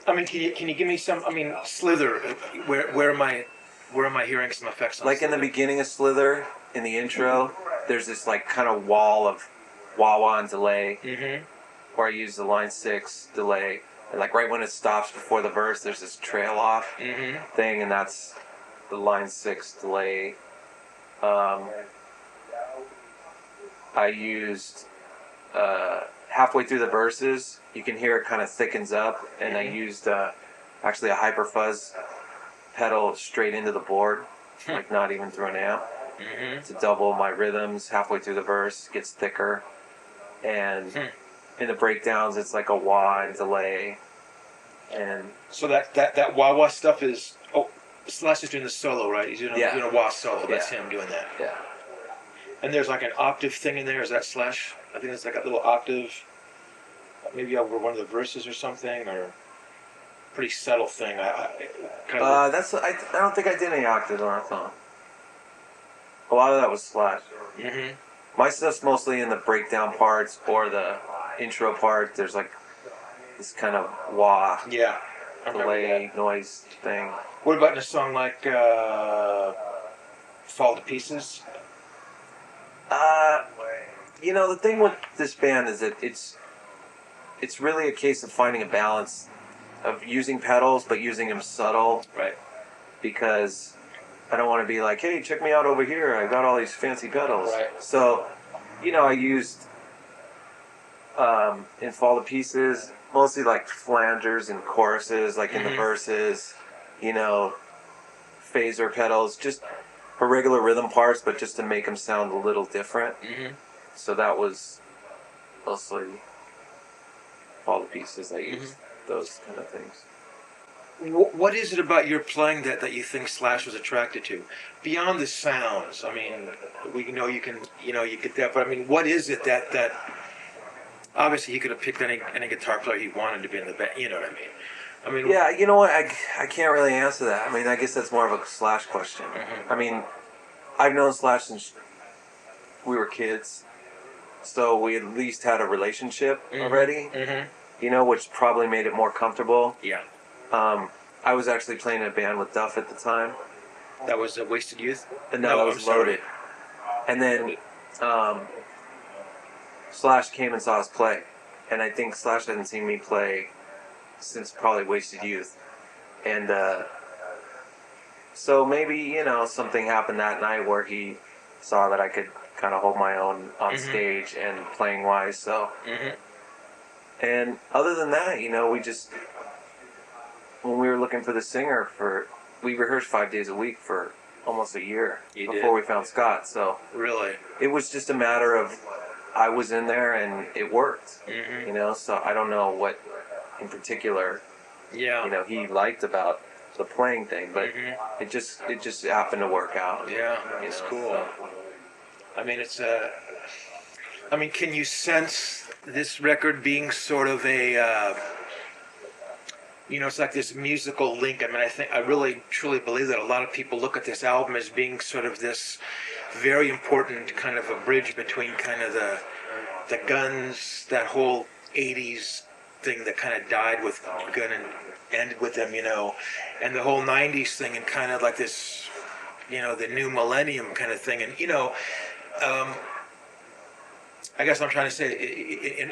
Can you give me some? Slither. Where am I hearing some effects on? Like in the beginning of Slither, in the intro, there's this like kind of wall of wah-wah and delay, where I use the line 6 delay, and like right when it stops before the verse, there's this trail off thing, and that's the line 6 delay. I used halfway through the verses, you can hear it kind of thickens up, and I used actually a hyper fuzz pedal straight into the board, like not even through an amp, to double my rhythms. Halfway through the verse, gets thicker, and in the breakdowns, it's like a wah and delay, and so that wah wah stuff is Slash is doing the solo, right? He's doing a wah solo. That's him doing that. Yeah. And there's like an octave thing in there. Is that Slash? I think it's like a little octave, maybe over one of the verses or something, or pretty subtle thing. I don't think I did any octaves on that song. A lot of that was Slash. My stuff's mostly in the breakdown parts or the intro part. There's like this kind of wah, delay, noise thing. What about in a song like Fall to Pieces? The thing with this band is that it's really a case of finding a balance of using pedals, but using them subtle. Right. Because I don't want to be like, hey, check me out over here. I got all these fancy pedals. Right. So, I used in Fall to Pieces mostly like flangers and choruses, like in the verses. Phaser pedals, just for regular rhythm parts, but just to make them sound a little different. So that was mostly Fall to Pieces. I used those kind of things. What is it about your playing that you think Slash was attracted to? Beyond the sounds, we know you get that, but what is it that obviously he could have picked any guitar player he wanted to be in the band, you know what I mean? Yeah, you know what? I can't really answer that. I guess that's more of a Slash question. I've known Slash since we were kids, so we at least had a relationship already, which probably made it more comfortable. Yeah. I was actually playing in a band with Duff at the time. That was Wasted Youth? No, that was Loaded. And then Slash came and saw us play, and I think Slash hadn't seen me play since probably Wasted Youth, and so maybe something happened that night where he saw that I could kind of hold my own on stage and playing wise. So, and other than that, we just when we were looking for the singer we rehearsed 5 days a week for almost a year before we found Scott. So really, it was just a matter of I was in there and it worked. So I don't know what in particular, he liked about the playing thing, but it just happened to work out. Yeah, it's cool. So. Can you sense this record being sort of a, it's like this musical link? I really truly believe that a lot of people look at this album as being sort of this very important kind of a bridge between kind of the Guns, that whole 80s thing that kind of died with Gun and ended with them, and the whole 90s thing, and kind of like this, the new millennium kind of thing. And, I guess I'm trying to say,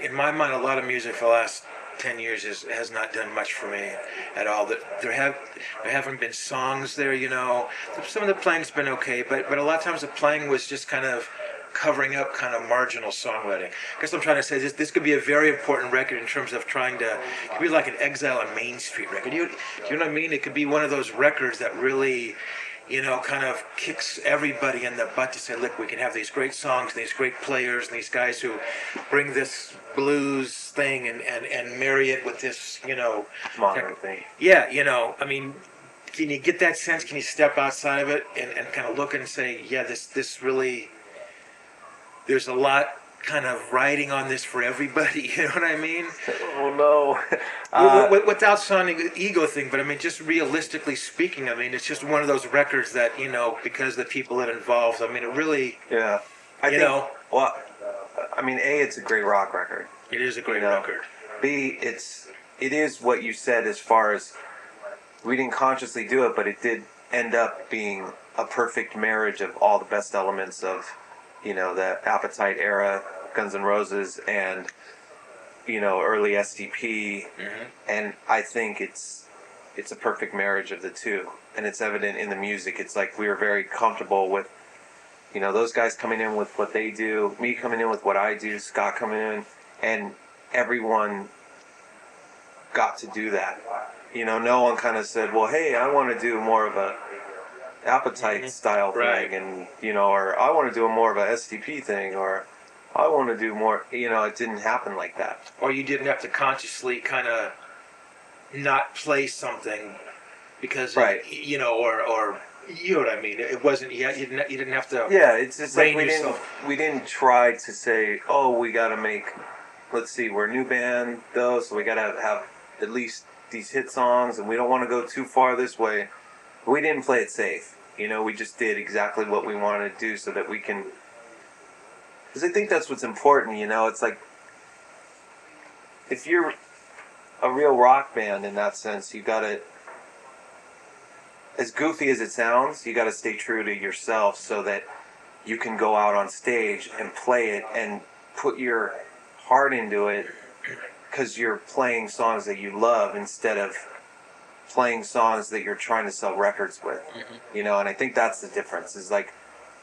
in my mind, a lot of music for the last 10 years has not done much for me at all. There haven't been songs there, Some of the playing's been okay, but a lot of times the playing was just kind of covering up kind of marginal songwriting. I guess I'm trying to say this could be a very important record in terms of trying to, it could be like an Exile on Main Street record. You know what I mean? It could be one of those records that really, kind of kicks everybody in the butt to say, look, we can have these great songs, these great players, and these guys who bring this blues thing and marry it with this, modern thing. Yeah, can you get that sense? Can you step outside of it and kind of look and say, yeah, this really there's a lot kind of riding on this for everybody. You know what I mean? Oh no. Without sounding an ego thing, but I mean, just realistically speaking, I mean, it's just one of those records that, you know, because the people that involved, I mean, it really, Yeah. Well, I mean, A, it's a great rock record. it is a great record. B, it is what you said as far as we didn't consciously do it, but it did end up being a perfect marriage of all the best elements of, you know, the Appetite era, Guns N' Roses, and, you know, early STP. Mm-hmm. And I think it's a perfect marriage of the two. And it's evident in the music. It's like we were very comfortable with, you know, those guys coming in with what they do, me coming in with what I do, Scott coming in, and everyone got to do that. You know, no one kind of said, well, hey, I want to do more of a Appetite style thing, and, you know, or I want to do more of a STP thing, or I want to do more, you know, it didn't happen like that. Or you didn't have to consciously kind of not play something because, Right. you know, or you know what I mean? It wasn't, you didn't have to. Yeah, it's just like yourself. we didn't try to say, oh, we got to make, let's see, we're a new band, though, so we got to have at least these hit songs, and we don't want to go too far this way. We didn't play it safe. You know, we just did exactly what we wanted to do so that we can... Because I think that's what's important, you know? It's like, if you're a real rock band in that sense, you gotta... As goofy as it sounds, you gotta stay true to yourself so that you can go out on stage and play it and put your heart into it because you're playing songs that you love instead of playing songs that you're trying to sell records with, you know, and I think that's the difference, is like,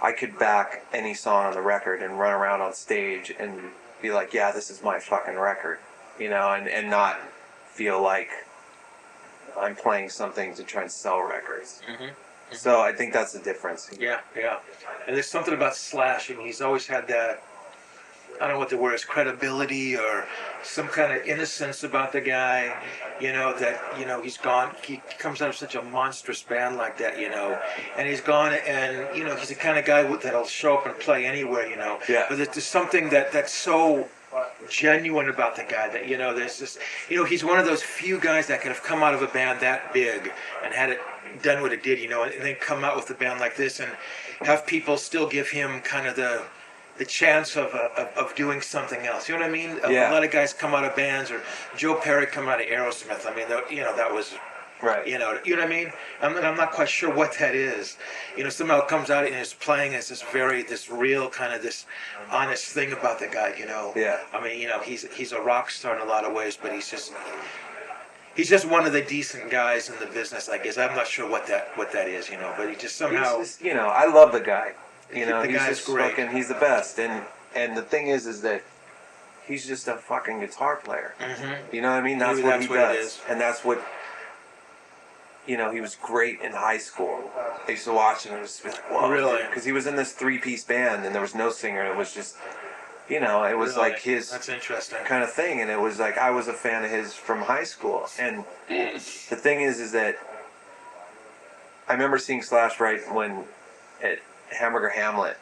I could back any song on the record and run around on stage and be like, yeah, this is my fucking record, you know, and not feel like I'm playing something to try and sell records. So I think that's the difference. Yeah, yeah. And there's something about Slash, and he's always had that, I don't know what the word is, credibility or some kind of innocence about the guy, you know, that, you know, he comes out of such a monstrous band like that, you know, and he's gone, and, you know, he's the kind of guy that'll show up and play anywhere, you know. Yeah. But there's something that's so genuine about the guy that, you know, there's this, you know, he's one of those few guys that could have come out of a band that big and had it done what it did, you know, and then come out with a band like this and have people still give him kind of the chance of doing something else. You know what I mean? Yeah. A lot of guys come out of bands, or Joe Perry come out of Aerosmith. I mean, you know, that was, Right. you know what I mean? I'm not quite sure what that is. You know, somehow it comes out and is playing as this real kind of this honest thing about the guy, you know? Yeah. I mean, you know, he's a rock star in a lot of ways, but he's just one of the decent guys in the business, I guess. I'm not sure what that is, you know, but he just somehow... He's just, you know, I love the guy. You know, The he's guy's just great. fucking, he's the best. And the thing is that he's just a fucking guitar player. Mhm. You know what I mean? That's Maybe what that's he what it does. is. And that's what, you know, he was great in high school. I used to watch him and it was like, whoa. Really? Because he was in this 3-piece band and there was no singer. It was just, you know, it was Really? like his That's interesting. kind of thing. And it was like, I was a fan of his from high school. And the thing is that I remember seeing Slash right when at Hamburger Hamlet,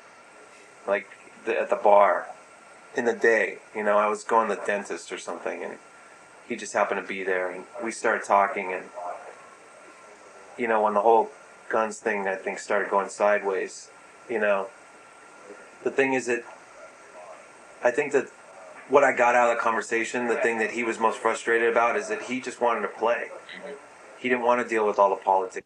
like at the bar in the day, you know, I was going to the dentist or something and he just happened to be there and we started talking, and you know, when the whole Guns thing I think started going sideways, you know, the thing is that I think that what I got out of the conversation, the thing that he was most frustrated about, is that he just wanted to play. He didn't want to deal with all the politics.